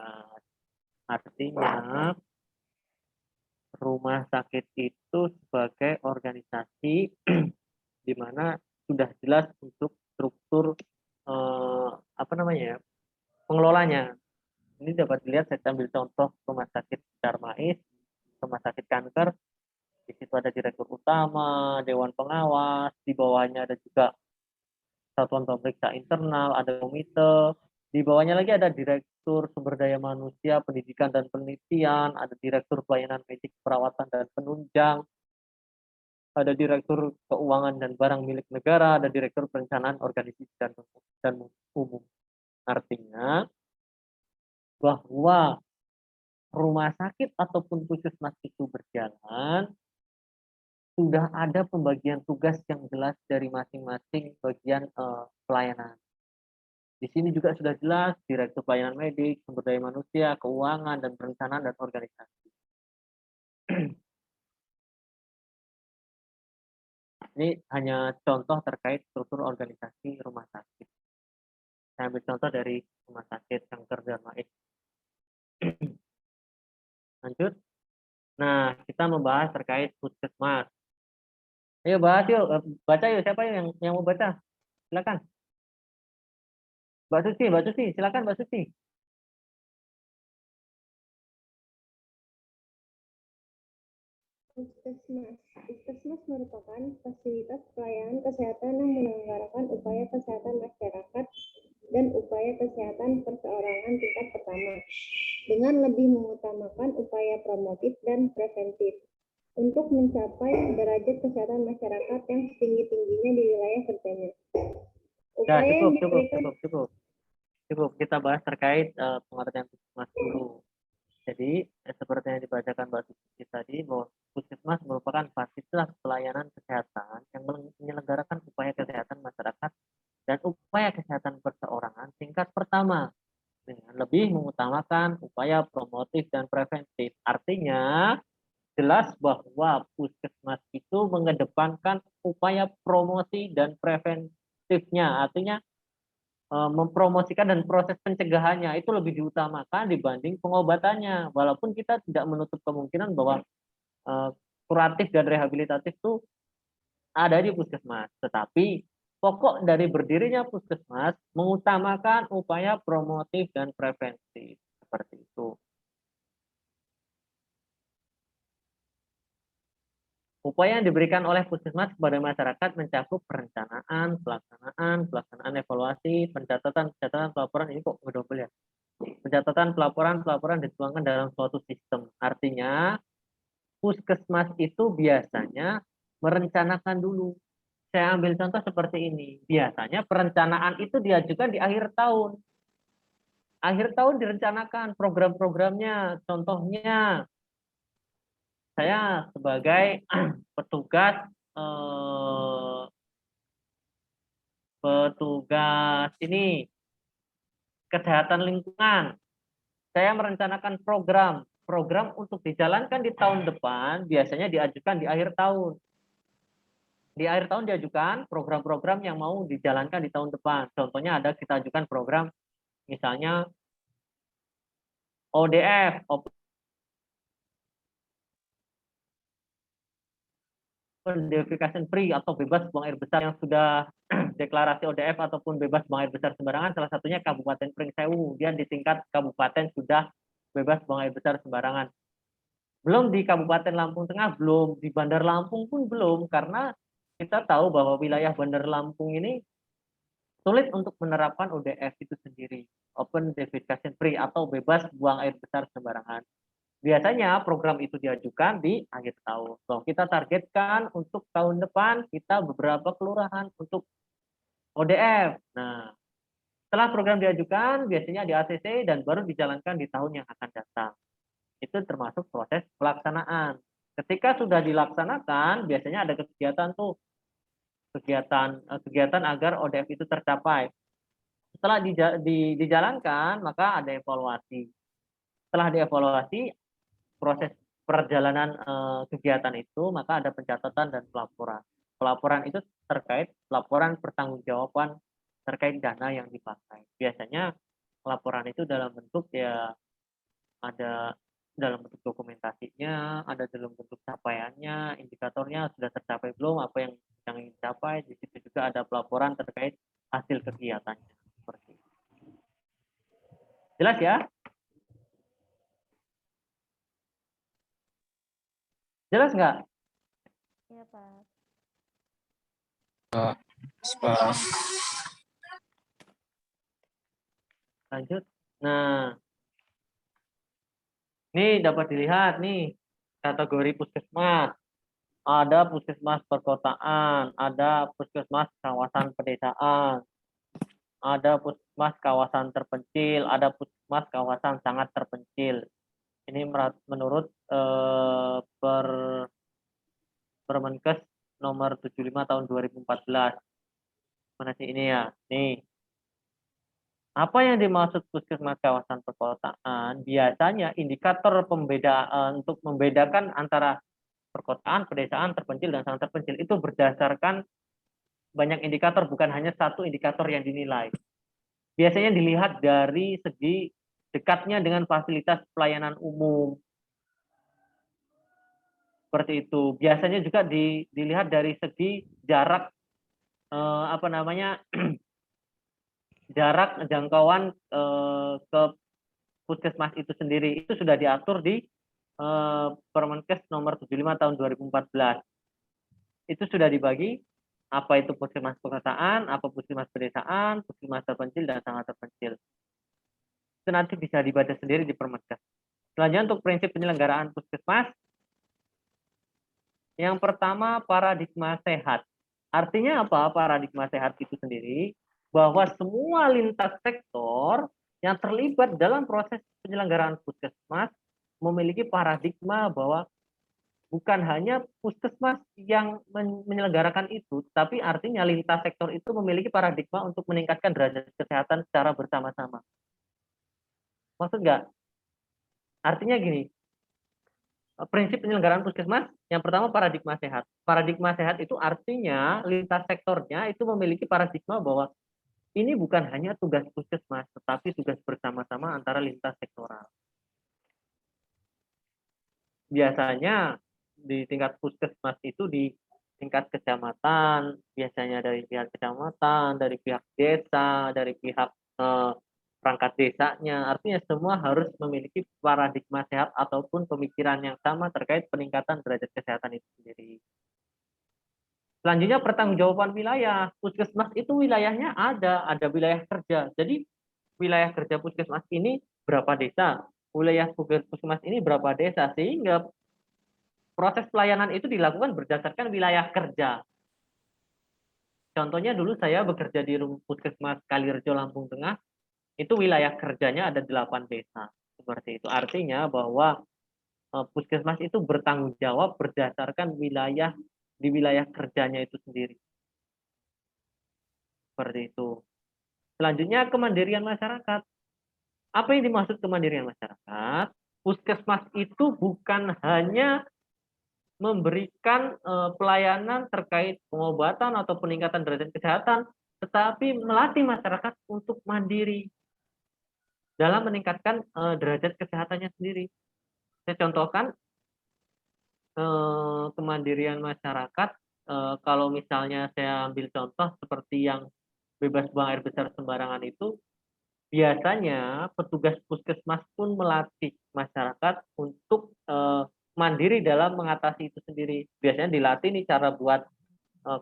Artinya rumah sakit itu sebagai organisasi di mana sudah jelas untuk struktur pengelolanya. Ini dapat dilihat, saya ambil contoh Rumah Sakit Darmais, Rumah Sakit Kanker. Di situ ada direktur utama, dewan pengawas, di bawahnya ada juga satuan pemeriksa internal, ada komite, di bawahnya lagi ada direktur sumber daya manusia, pendidikan dan penelitian, ada direktur pelayanan medik, perawatan dan penunjang, ada direktur keuangan dan barang milik negara, ada direktur perencanaan organisasi dan umum. Artinya bahwa rumah sakit ataupun puskesmas itu berjalan, sudah ada pembagian tugas yang jelas dari masing-masing bagian pelayanan. Di sini juga sudah jelas direktur pelayanan medik, sumber daya manusia, keuangan, dan perencanaan dan organisasi. Ini hanya contoh terkait struktur organisasi rumah sakit. Saya ambil contoh dari Rumah Sakit Kanker Darmais. Lanjut. Nah, kita membahas terkait puskesmas. Ayo bahas yuk, baca yuk. Siapa yang mau baca? Silakan. Mbak Suci, silakan Mbak Suci. Puskesmas merupakan fasilitas pelayanan kesehatan yang menyelenggarakan upaya kesehatan masyarakat dan upaya kesehatan perseorangan tingkat pertama, dengan lebih mengutamakan upaya promotif dan preventif untuk mencapai derajat kesehatan masyarakat yang setinggi-tingginya di wilayah kerjanya. Cukup. Kita bahas terkait pengertian puskesmas dulu. Jadi seperti yang dibacakan Mbak Suci tadi, bahwa puskesmas merupakan fasilitas pelayanan kesehatan yang menyelenggarakan upaya kesehatan masyarakat dan upaya kesehatan perseorangan tingkat pertama dengan lebih mengutamakan upaya promotif dan preventif. Artinya jelas bahwa puskesmas itu mengedepankan upaya promosi dan preventifnya. Artinya mempromosikan dan proses pencegahannya itu lebih diutamakan dibanding pengobatannya. Walaupun kita tidak menutup kemungkinan bahwa kuratif dan rehabilitatif itu ada di puskesmas, tetapi pokok dari berdirinya puskesmas mengutamakan upaya promotif dan preventif, seperti itu. Upaya yang diberikan oleh puskesmas kepada masyarakat mencakup perencanaan, pelaksanaan evaluasi, pencatatan, pelaporan. Ini kok ngedobel ya? Pencatatan, pelaporan dituangkan dalam suatu sistem. Artinya puskesmas itu biasanya merencanakan dulu. Saya ambil contoh seperti ini. Biasanya perencanaan itu diajukan di akhir tahun. Akhir tahun direncanakan program-programnya. Contohnya, saya sebagai petugas ini kesehatan lingkungan. Saya merencanakan program untuk dijalankan di tahun depan, biasanya diajukan di akhir tahun. Di akhir tahun diajukan program-program yang mau dijalankan di tahun depan. Contohnya ada kita ajukan program misalnya ODF, Open Defication Free atau bebas buang air besar yang sudah deklarasi ODF ataupun bebas buang air besar sembarangan, salah satunya Kabupaten Pringsewu. Dia di tingkat kabupaten sudah bebas buang air besar sembarangan. Belum di Kabupaten Lampung Tengah, belum di Bandar Lampung pun belum, karena kita tahu bahwa wilayah Bandar Lampung ini sulit untuk menerapkan ODF itu sendiri, Open Defecation Free atau bebas buang air besar sembarangan. Biasanya program itu diajukan di akhir tahun. So, kita targetkan untuk tahun depan kita beberapa kelurahan untuk ODF. Nah, setelah program diajukan, biasanya di ACC dan baru dijalankan di tahun yang akan datang. Itu termasuk proses pelaksanaan. Ketika sudah dilaksanakan, biasanya ada kegiatan agar ODF itu tercapai. Setelah dijalankan, maka ada evaluasi. Setelah dievaluasi, proses perjalanan kegiatan itu, maka ada pencatatan dan pelaporan. Pelaporan itu terkait laporan pertanggungjawaban terkait dana yang dipakai. Biasanya laporan itu dalam bentuk ya ada dalam bentuk dokumentasinya, ada dalam bentuk capaiannya, indikatornya sudah tercapai belum, apa yang ingin dicapai. Di situ juga ada pelaporan terkait hasil kegiatannya. Seperti itu. Jelas ya? Jelas nggak? Iya, Pak. Pak. Lanjut. Nah, ini dapat dilihat nih kategori puskesmas. Ada puskesmas perkotaan, ada puskesmas kawasan pedesaan, ada puskesmas kawasan terpencil, ada puskesmas kawasan sangat terpencil. Ini menurut Permenkes nomor 75 tahun 2014. Mana sih ini ya? Nih. Apa yang dimaksud puskesmas kawasan perkotaan? Biasanya indikator pembedaan untuk membedakan antara perkotaan, pedesaan, terpencil, dan sangat terpencil itu berdasarkan banyak indikator, bukan hanya satu indikator yang dinilai. Biasanya dilihat dari segi dekatnya dengan fasilitas pelayanan umum. Seperti itu. Biasanya juga dilihat dari segi jarak jarak jangkauan ke puskesmas itu sendiri. Itu sudah diatur di Permenkes nomor 75 tahun 2014. Itu sudah dibagi apa itu puskesmas perkotaan, apa puskesmas pedesaan, puskesmas terpencil, dan sangat terpencil. Itu nanti bisa dibaca sendiri di Permenkes. Selanjutnya untuk prinsip penyelenggaraan puskesmas. Yang pertama, paradigma sehat. Artinya apa paradigma sehat itu sendiri? Bahwa semua lintas sektor yang terlibat dalam proses penyelenggaraan puskesmas memiliki paradigma bahwa bukan hanya puskesmas yang menyelenggarakan itu, tapi artinya lintas sektor itu memiliki paradigma untuk meningkatkan derajat kesehatan secara bersama-sama. Maksud nggak? Artinya gini, prinsip penyelenggaraan puskesmas, yang pertama paradigma sehat. Paradigma sehat itu artinya lintas sektornya itu memiliki paradigma bahwa ini bukan hanya tugas puskesmas, tetapi tugas bersama-sama antara lintas sektoral. Biasanya di tingkat puskesmas itu di tingkat kecamatan, biasanya dari pihak kecamatan, dari pihak desa, dari pihak perangkat desanya, artinya semua harus memiliki paradigma sehat ataupun pemikiran yang sama terkait peningkatan derajat kesehatan itu sendiri. Selanjutnya pertanggungjawaban wilayah. Puskesmas itu wilayahnya ada wilayah kerja. Jadi wilayah kerja puskesmas ini berapa desa, wilayah puskesmas ini berapa desa, sehingga proses pelayanan itu dilakukan berdasarkan wilayah kerja. Contohnya dulu saya bekerja di Puskesmas Kalirejo, Lampung Tengah. itu wilayah kerjanya ada 8 desa. Seperti itu. Artinya bahwa puskesmas itu bertanggung jawab berdasarkan di wilayah kerjanya itu sendiri. Seperti itu. Selanjutnya kemandirian masyarakat. Apa yang dimaksud kemandirian masyarakat? Puskesmas itu bukan hanya memberikan pelayanan terkait pengobatan atau peningkatan derajat kesehatan, tetapi melatih masyarakat untuk mandiri dalam meningkatkan derajat kesehatannya sendiri. Saya contohkan kemandirian masyarakat, kalau misalnya saya ambil contoh seperti yang bebas buang air besar sembarangan itu, biasanya petugas puskesmas pun melatih masyarakat untuk mandiri dalam mengatasi itu sendiri. Biasanya dilatih nih cara buat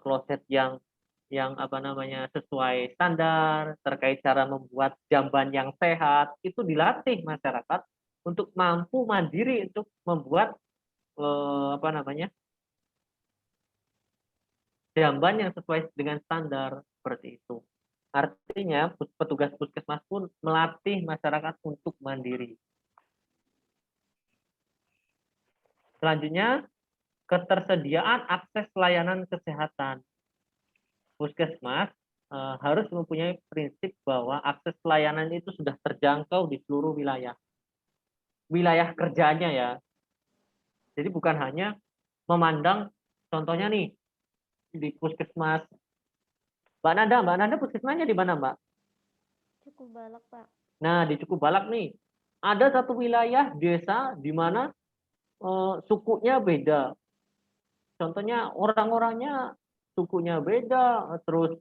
kloset yang apa namanya sesuai standar, terkait cara membuat jamban yang sehat, itu dilatih masyarakat untuk mampu mandiri untuk membuat apa namanya jamban yang sesuai dengan standar seperti itu. Artinya petugas puskesmas pun melatih masyarakat untuk mandiri. Selanjutnya, ketersediaan akses layanan kesehatan. Puskesmas harus mempunyai prinsip bahwa akses layanan itu sudah terjangkau di seluruh wilayah. Wilayah kerjanya ya. Jadi bukan hanya memandang, contohnya nih, di puskesmas. Mbak Nanda puskesmasnya di mana, Mbak? Cukubalak, Pak. Nah, di Cukubalak nih, ada satu wilayah desa di mana sukunya beda. Contohnya orang-orangnya sukunya beda, terus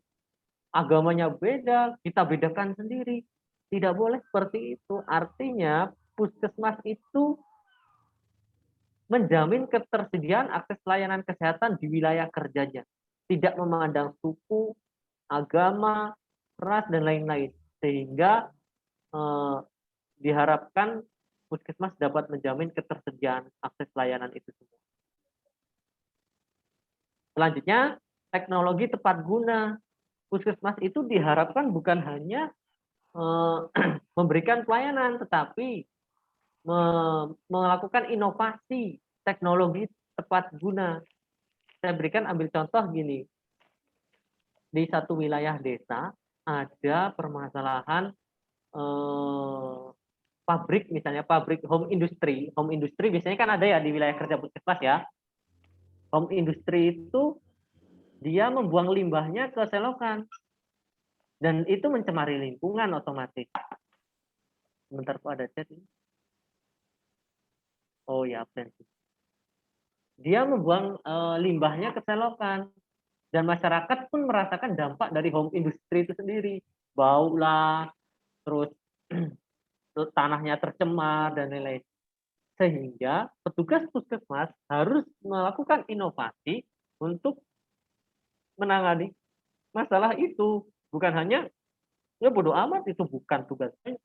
agamanya beda, kita bedakan sendiri. Tidak boleh seperti itu. Artinya puskesmas itu menjamin ketersediaan akses layanan kesehatan di wilayah kerjanya. Tidak memandang suku, agama, ras, dan lain-lain. Sehingga diharapkan puskesmas dapat menjamin ketersediaan akses layanan itu semua. Selanjutnya, teknologi tepat guna. Puskesmas itu diharapkan bukan hanya memberikan pelayanan, tetapi melakukan inovasi teknologi tepat guna. Saya berikan ambil contoh gini. Di satu wilayah desa ada permasalahan pabrik, misalnya pabrik home industry. Home industry biasanya kan ada ya di wilayah kerja puskesmas ya. Home industry itu dia membuang limbahnya ke selokan. Dan itu mencemari lingkungan otomatis. Sebentar kok ada chat ini. Oh ya, absensi. Dia membuang limbahnya ke selokan. Dan masyarakat pun merasakan dampak dari home industry itu sendiri. Bau lah, terus tanahnya tercemar, dan lain-lain. Sehingga petugas puskesmas harus melakukan inovasi untuk menangani masalah itu. Bukan hanya, ya bodoh amat, itu bukan tugasnya.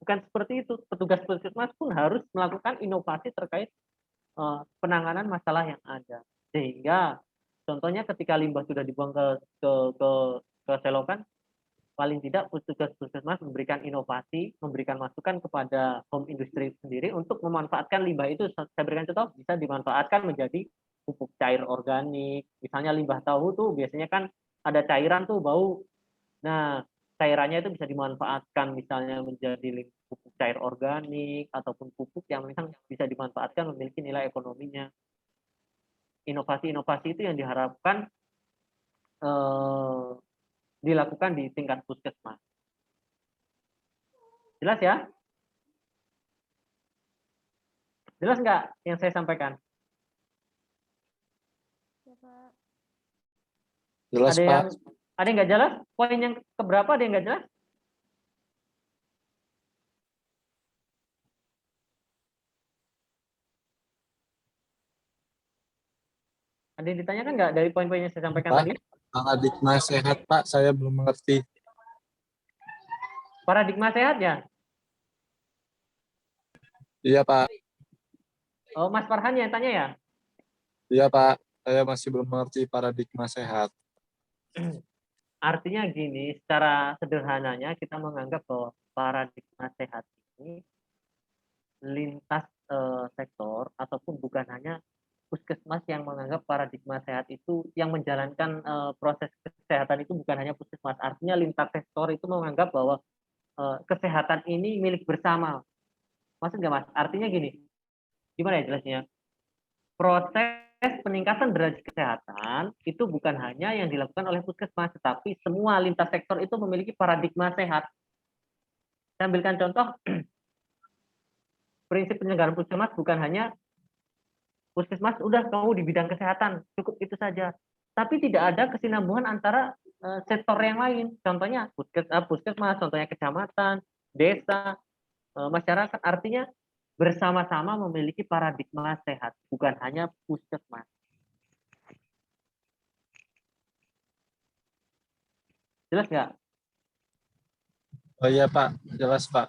Bukan seperti itu. Petugas puskesmas pun harus melakukan inovasi terkait penanganan masalah yang ada. Sehingga contohnya ketika limbah sudah dibuang ke selokan, paling tidak petugas puskesmas memberikan inovasi, memberikan masukan kepada home industry sendiri untuk memanfaatkan limbah itu. Saya berikan contoh, bisa dimanfaatkan menjadi pupuk cair organik. Misalnya limbah tahu tuh biasanya kan ada cairan tuh bau. Nah, cairannya itu bisa dimanfaatkan misalnya menjadi pupuk cair organik ataupun pupuk yang memang bisa dimanfaatkan memiliki nilai ekonominya. Inovasi-inovasi itu yang diharapkan dilakukan di tingkat puskesmas. Jelas ya? Jelas nggak yang saya sampaikan? Ya, Pak. Jelas, Pak. Ada yang nggak jelas? Poin yang keberapa ada yang nggak jelas? Ada yang ditanyakan nggak dari poin-poin yang saya sampaikan Pak, tadi? paradigma sehat, Pak. Saya belum mengerti. Paradigma sehat ya? Iya, Pak. Oh, Mas Farhan yang tanya ya? Iya, Pak. Saya masih belum mengerti paradigma sehat. Artinya gini, secara sederhananya kita menganggap bahwa paradigma sehat ini lintas sektor ataupun bukan hanya puskesmas yang menganggap paradigma sehat itu yang menjalankan proses kesehatan itu bukan hanya puskesmas. Artinya lintas sektor itu menganggap bahwa kesehatan ini milik bersama. Maksud nggak Mas? Artinya gini, gimana ya jelasnya? Proses peningkatan derajat kesehatan itu bukan hanya yang dilakukan oleh puskesmas, tetapi semua lintas sektor itu memiliki paradigma sehat. Saya ambilkan contoh, prinsip penyelenggaraan puskesmas bukan hanya puskesmas udah kamu di bidang kesehatan, cukup itu saja. Tapi tidak ada kesinambungan antara sektor yang lain. Contohnya puskesmas, contohnya kecamatan, desa, masyarakat. Artinya bersama-sama memiliki paradigma sehat, bukan hanya puskesmas. Jelas nggak? Oh iya Pak, jelas Pak.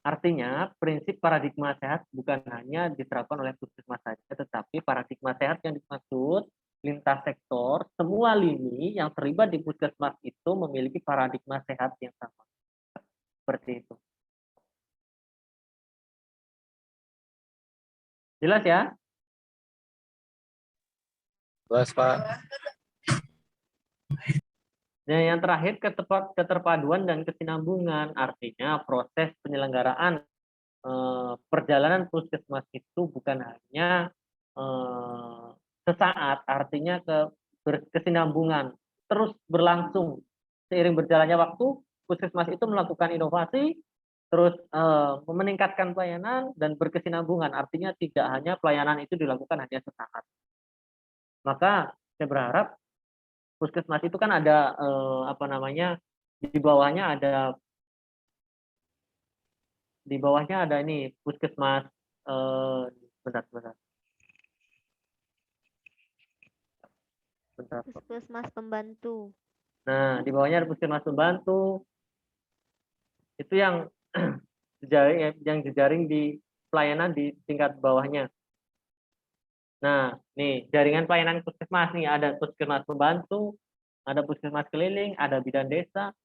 Artinya prinsip paradigma sehat bukan hanya diterapkan oleh puskesmas saja, tetapi paradigma sehat yang dimaksud lintas sektor, semua lini yang terlibat di puskesmas itu memiliki paradigma sehat yang sama. Seperti itu. Jelas ya? Jelas Pak. Dan yang terakhir keterpaduan dan kesinambungan, artinya proses penyelenggaraan perjalanan puskesmas itu bukan hanya sesaat, artinya kesinambungan terus berlangsung seiring berjalannya waktu. Puskesmas itu melakukan inovasi, terus meningkatkan pelayanan dan berkesinambungan, artinya tidak hanya pelayanan itu dilakukan hanya sesaat. Maka saya berharap puskesmas itu kan ada di bawahnya ada ini puskesmas bentar. Puskesmas pembantu. Nah, di bawahnya ada puskesmas pembantu. Itu yang jejaring di pelayanan di tingkat bawahnya. Nah, nih jaringan pelayanan puskesmas nih, ada puskesmas pembantu, ada puskesmas keliling, ada bidan desa.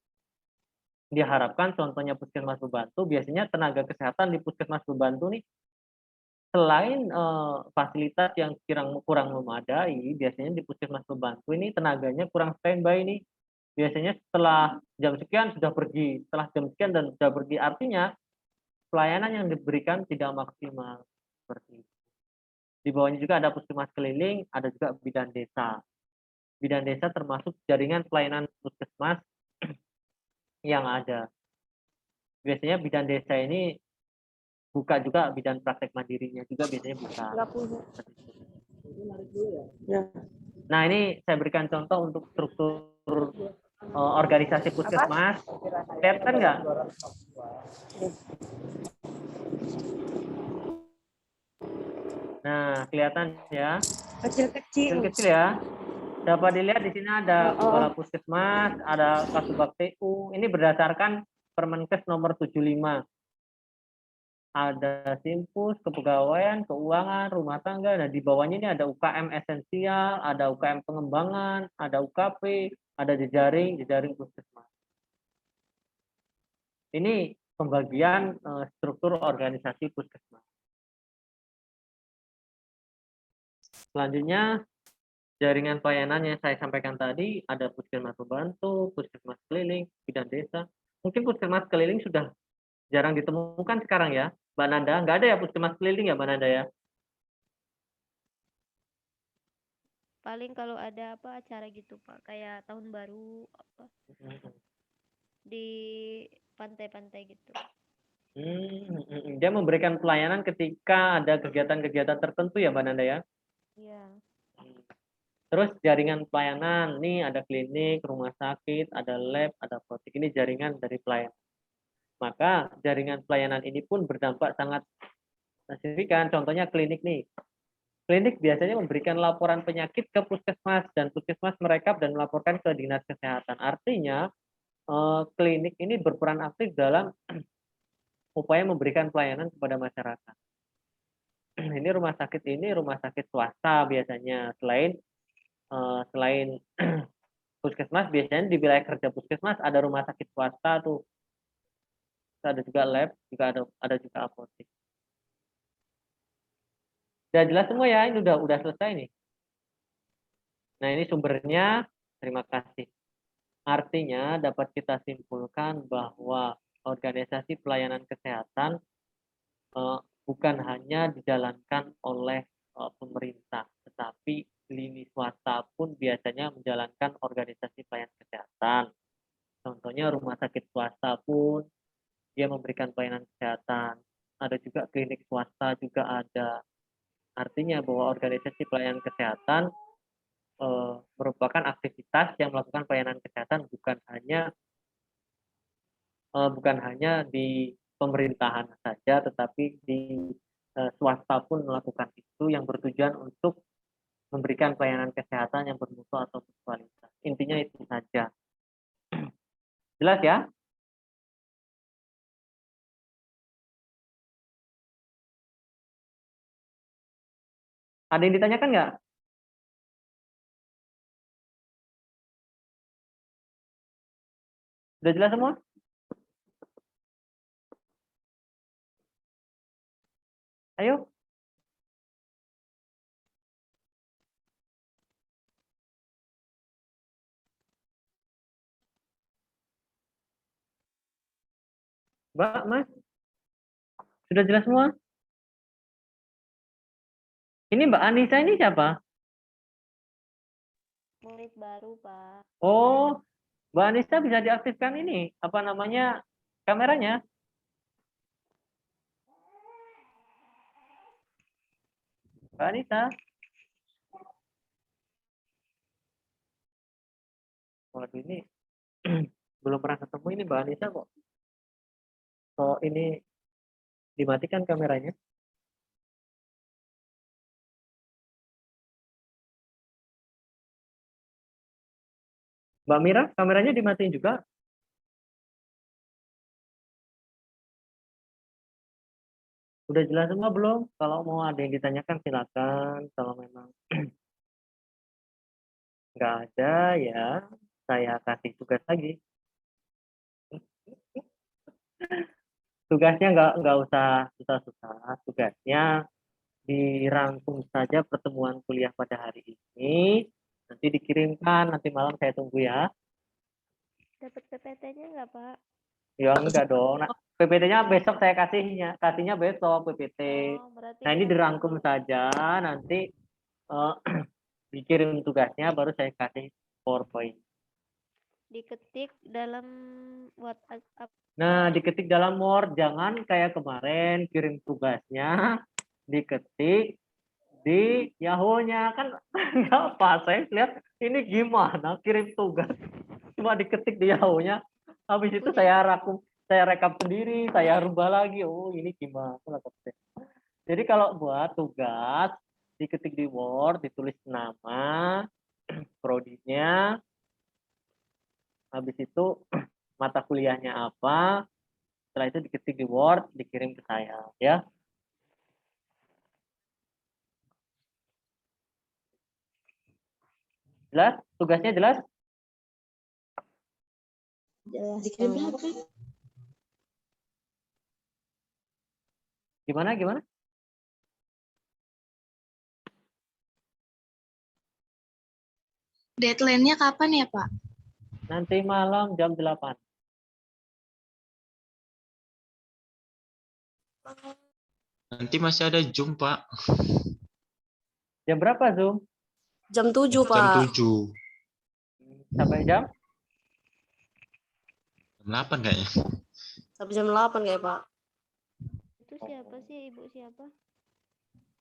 Diharapkan contohnya puskesmas pembantu, biasanya tenaga kesehatan di puskesmas pembantu nih selain fasilitas yang kurang memadai, biasanya di puskesmas pembantu ini tenaganya kurang standby nih. Biasanya setelah jam sekian sudah pergi, setelah jam sekian dan sudah pergi. Artinya pelayanan yang diberikan tidak maksimal. Seperti itu. Di bawahnya juga ada puskesmas keliling, ada juga bidan desa. Bidan desa termasuk jaringan pelayanan puskesmas yang ada. Biasanya bidan desa ini buka juga bidan praktek mandirinya juga biasanya buka. Nah, ini saya berikan contoh untuk struktur organisasi puskesmas. Kelihatan nggak? Nah, kelihatan ya. Kecil-kecil ya. Dapat dilihat di sini ada kepala puskesmas, ada Kasubag TU. Ini berdasarkan Permenkes nomor 75. Ada Simpus, kepegawaian, keuangan, rumah tangga. Nah, di bawahnya ini ada UKM esensial, ada UKM pengembangan, ada UKP, ada jejaring puskesmas. Ini pembagian struktur organisasi puskesmas. Selanjutnya, jaringan pelayanan yang saya sampaikan tadi, ada puskesmas pembantu, puskesmas keliling, bidan desa. Mungkin puskesmas keliling sudah jarang ditemukan sekarang ya, Mbak Nanda. Nggak ada ya puskesmas keliling ya, Mbak Nanda ya? Paling kalau ada apa acara gitu Pak, kayak tahun baru apa di pantai-pantai gitu. Dia memberikan pelayanan ketika ada kegiatan-kegiatan tertentu ya, Mbak Nanda ya? Iya. Terus jaringan pelayanan, nih ada klinik, rumah sakit, ada lab, ada apotek. Ini jaringan dari pelayanan. Maka jaringan pelayanan ini pun berdampak sangat signifikan. Contohnya klinik nih. Klinik biasanya memberikan laporan penyakit ke puskesmas dan puskesmas merekap dan melaporkan ke dinas kesehatan. Artinya klinik ini berperan aktif dalam upaya memberikan pelayanan kepada masyarakat. Ini rumah sakit swasta biasanya. Selain puskesmas biasanya di wilayah kerja puskesmas ada rumah sakit swasta tuh. Ada juga lab, juga ada juga apotek. Udah jelas semua ya, ini udah selesai nih. Nah, ini sumbernya. Terima kasih. Artinya dapat kita simpulkan bahwa organisasi pelayanan kesehatan bukan hanya dijalankan oleh pemerintah, tetapi lini swasta pun biasanya menjalankan organisasi pelayanan kesehatan. Contohnya rumah sakit swasta pun dia memberikan pelayanan kesehatan. Ada juga klinik swasta juga ada. Artinya bahwa organisasi pelayanan kesehatan merupakan aktivitas yang melakukan pelayanan kesehatan bukan hanya di pemerintahan saja, tetapi di swasta pun melakukan itu yang bertujuan untuk memberikan pelayanan kesehatan yang bermutu atau berkualitas. Intinya itu saja. Jelas ya? Ada yang ditanyakan nggak? Sudah jelas semua? Ayo. Mbak, Mas? Sudah jelas semua? Ini Mbak Anissa ini siapa? Murid baru, Pak. Oh, Mbak Anissa bisa diaktifkan ini, apa namanya, kameranya? Mbak Anissa. Waduh, ini belum pernah ketemu ini Mbak Anissa kok. Kok ini dimatikan kameranya? Mbak Mira, kameranya dimatiin juga? Udah jelas semua belum? Kalau mau ada yang ditanyakan silakan. Kalau memang nggak ada ya saya kasih tugas lagi. Tugasnya nggak usah susah-susah. Tugasnya dirangkum saja pertemuan kuliah pada hari ini. Nanti dikirimkan, nanti malam saya tunggu ya. Dapat PPT-nya nggak, Pak? Ya enggak dong. Nah, PPT-nya besok saya kasihnya besok PPT. Oh, berarti Nah, ini kan dirangkum saja, nanti dikirim tugasnya baru saya kasih PowerPoint. diketik dalam WhatsApp. Nah, diketik dalam Word, jangan kayak kemarin kirim tugasnya diketik di Yahoo-nya, kan nggak pas. Saya lihat ini gimana kirim tugas cuma diketik di Yahoo-nya, habis itu saya rekam sendiri, saya rubah lagi. Oh, ini gimana? Jadi kalau buat tugas diketik di Word, ditulis nama, prodinya, habis itu mata kuliahnya apa, setelah itu diketik di Word, dikirim ke saya, ya. Jelas? Tugasnya jelas? Jelas. Gimana? Deadline-nya kapan ya, Pak? Nanti malam jam 8. Nanti masih ada Zoom, Pak. Jam berapa Zoom? Jam 7, Pak. Jam 7. Sampai jam? Jam 8 kayaknya. Sampai jam 8 kayak, Pak. Itu siapa sih, Ibu siapa?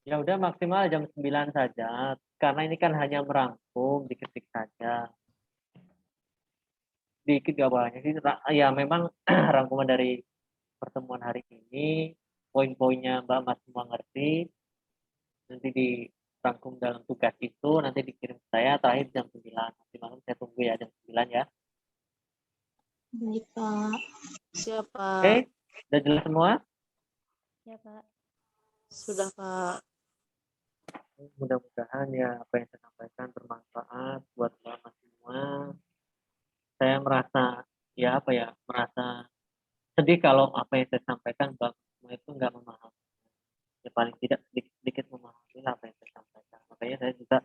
Ya udah maksimal jam 9 saja. Karena ini kan hanya merangkum, diketik saja. Dikit gak banyak sih. Ya memang rangkuman dari pertemuan hari ini, poin-poinnya Mbak Mas semua ngerti. Nanti dirangkum dalam tugas itu, nanti dikirim ke saya terakhir jam 9. Nanti malam saya tunggu ya jam 9 ya. Baik, Pak. Siapa? Oke, udah jelas semua? Ya, Pak. Sudah, Pak. Mudah-mudahan ya apa yang saya sampaikan bermanfaat buat Mbak Mas semua. saya merasa ya apa ya, merasa sedih kalau apa yang saya sampaikan Mbak Risma itu nggak memahami. Ya paling tidak sedikit-sedikit memahami apa yang saya sampaikan. Makanya saya juga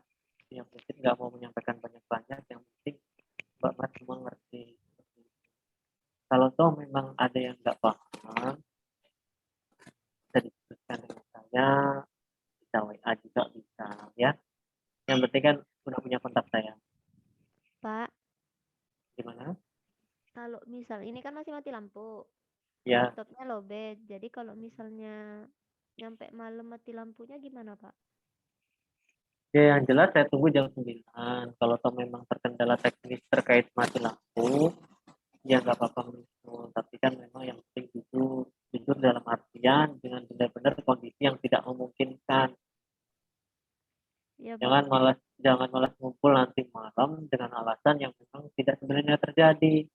punya prinsip nggak mau menyampaikan banyak-banyak, yang penting Mbak Mas semua ngerti. Kalau toh memang ada yang nggak paham, bisa diskusikan dengan saya, bisa WA juga bisa ya. Yang penting kan udah punya kontak saya. Pak, Gimana? kalau misal ini kan masih mati lampu, Ya, laptopnya lowbat. Jadi kalau misalnya nyampe malam mati lampunya gimana, Pak? ya yang jelas saya tunggu jam 9. Kalau toh memang terkendala teknis terkait mati lampu, ya nggak apa-apa menyusul. Tapi kan memang yang penting jujur, jujur dalam artian dengan benar-benar kondisi yang tidak memungkinkan. Ya, Pak. Jangan malas ngumpul nanti malam dengan alasan yang memang tidak sebenarnya terjadi.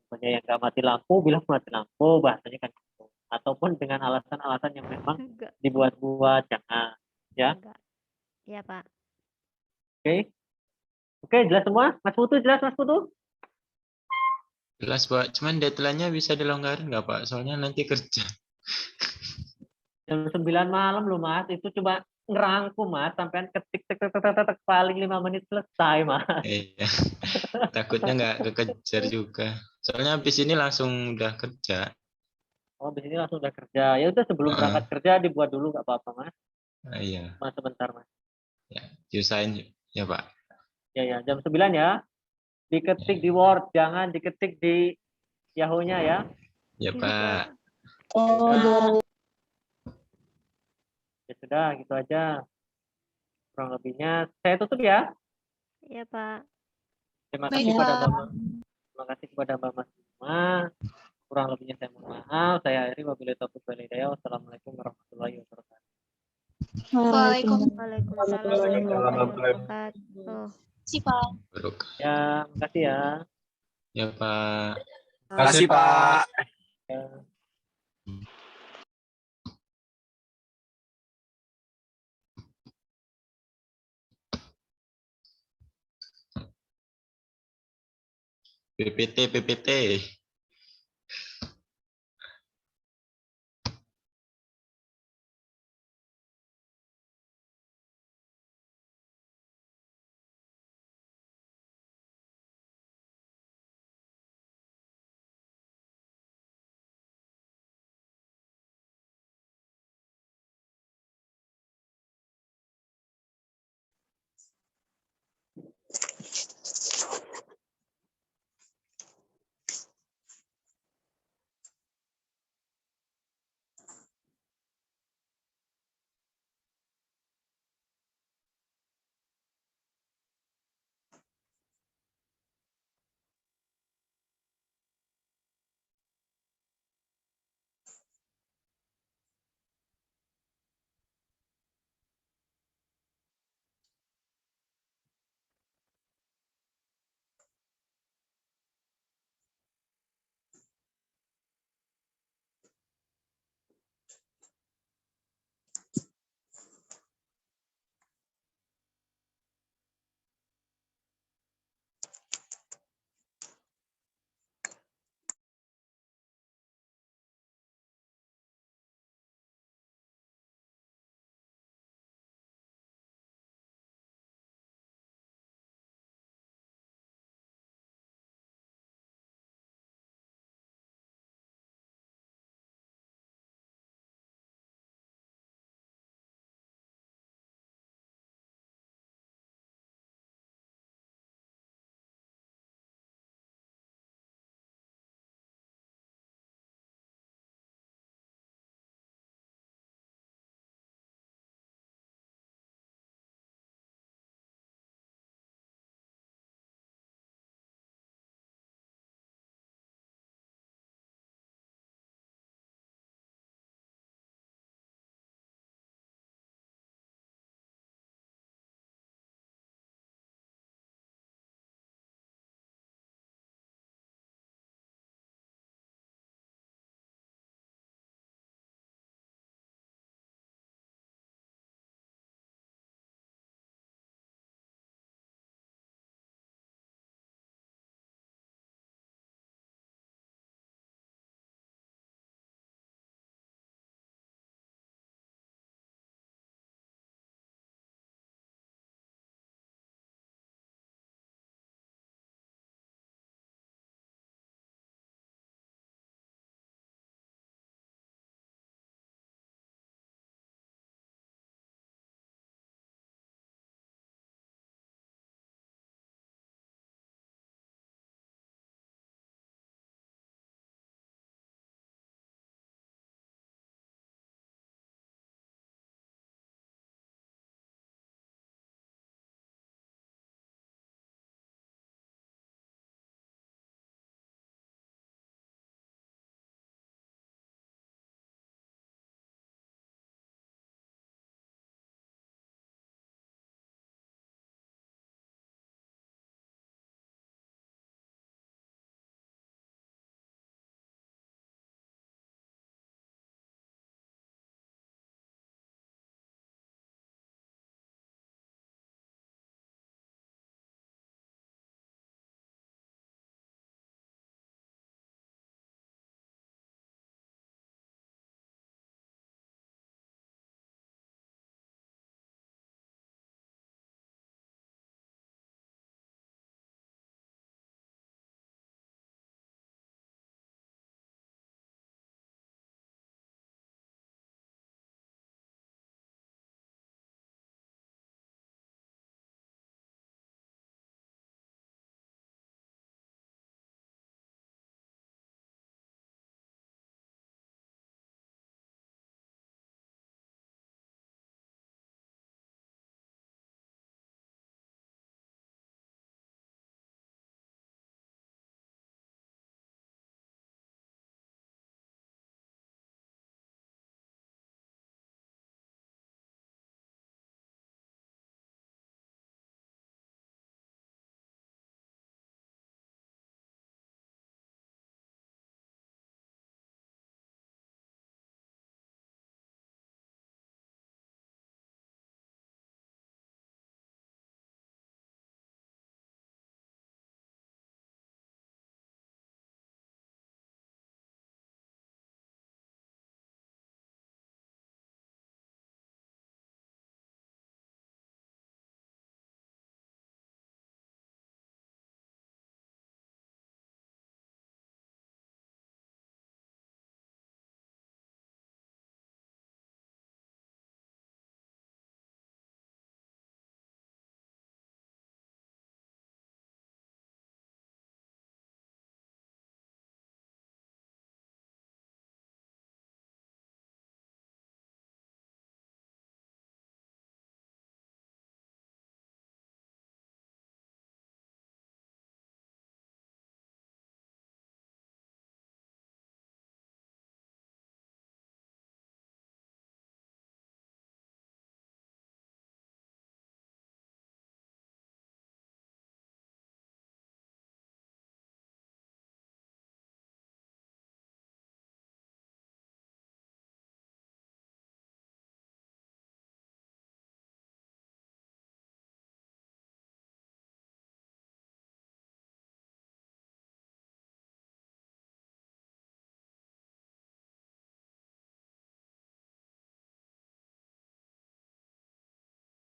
Misalnya yang nggak mati lampu bilang mati lampu, bahasanya kan gitu. Ataupun dengan alasan-alasan yang memang Enggak, dibuat-buat, jangan ya. enggak. Ya, Pak. Oke. Oke, jelas semua? Mas Putu jelas Mas Putu? Jelas, Pak. Cuman deadline-nya bisa dilonggarin nggak, Pak? Soalnya nanti kerja. Jam 9 malam loh Mas, itu coba ngerangkum Mas, sampai ketik tek, tek, tek, tek, tek, paling 5 menit selesai Mas. Iya. Takutnya nggak kekejar juga. Soalnya habis ini langsung udah kerja. Oh, di sini langsung udah kerja. Ya udah sebelum berangkat kerja dibuat dulu nggak apa-apa Mas. Iya. Mas sebentar Mas. Ya, diusahain ya, Pak. Ya, jam 9 ya. Diketik di Word, jangan diketik di Yahoo-nya ya. Ya, Pak. Ya sudah, gitu aja. Kurang lebihnya saya tutup ya. Ya, Pak. Terima kasih kepada Bapak. Terima kasih kepada Bapak semua. Kurang lebihnya saya mohon maaf. Saya akhiri wabillahi taufiq wal hidayah. Wassalamualaikum warahmatullahi wabarakatuh. Waalaikumsalam warahmatullahi wabarakatuh. Ya, makasih ya. Ya, Pak. Kasih Pak. Ya. PPT.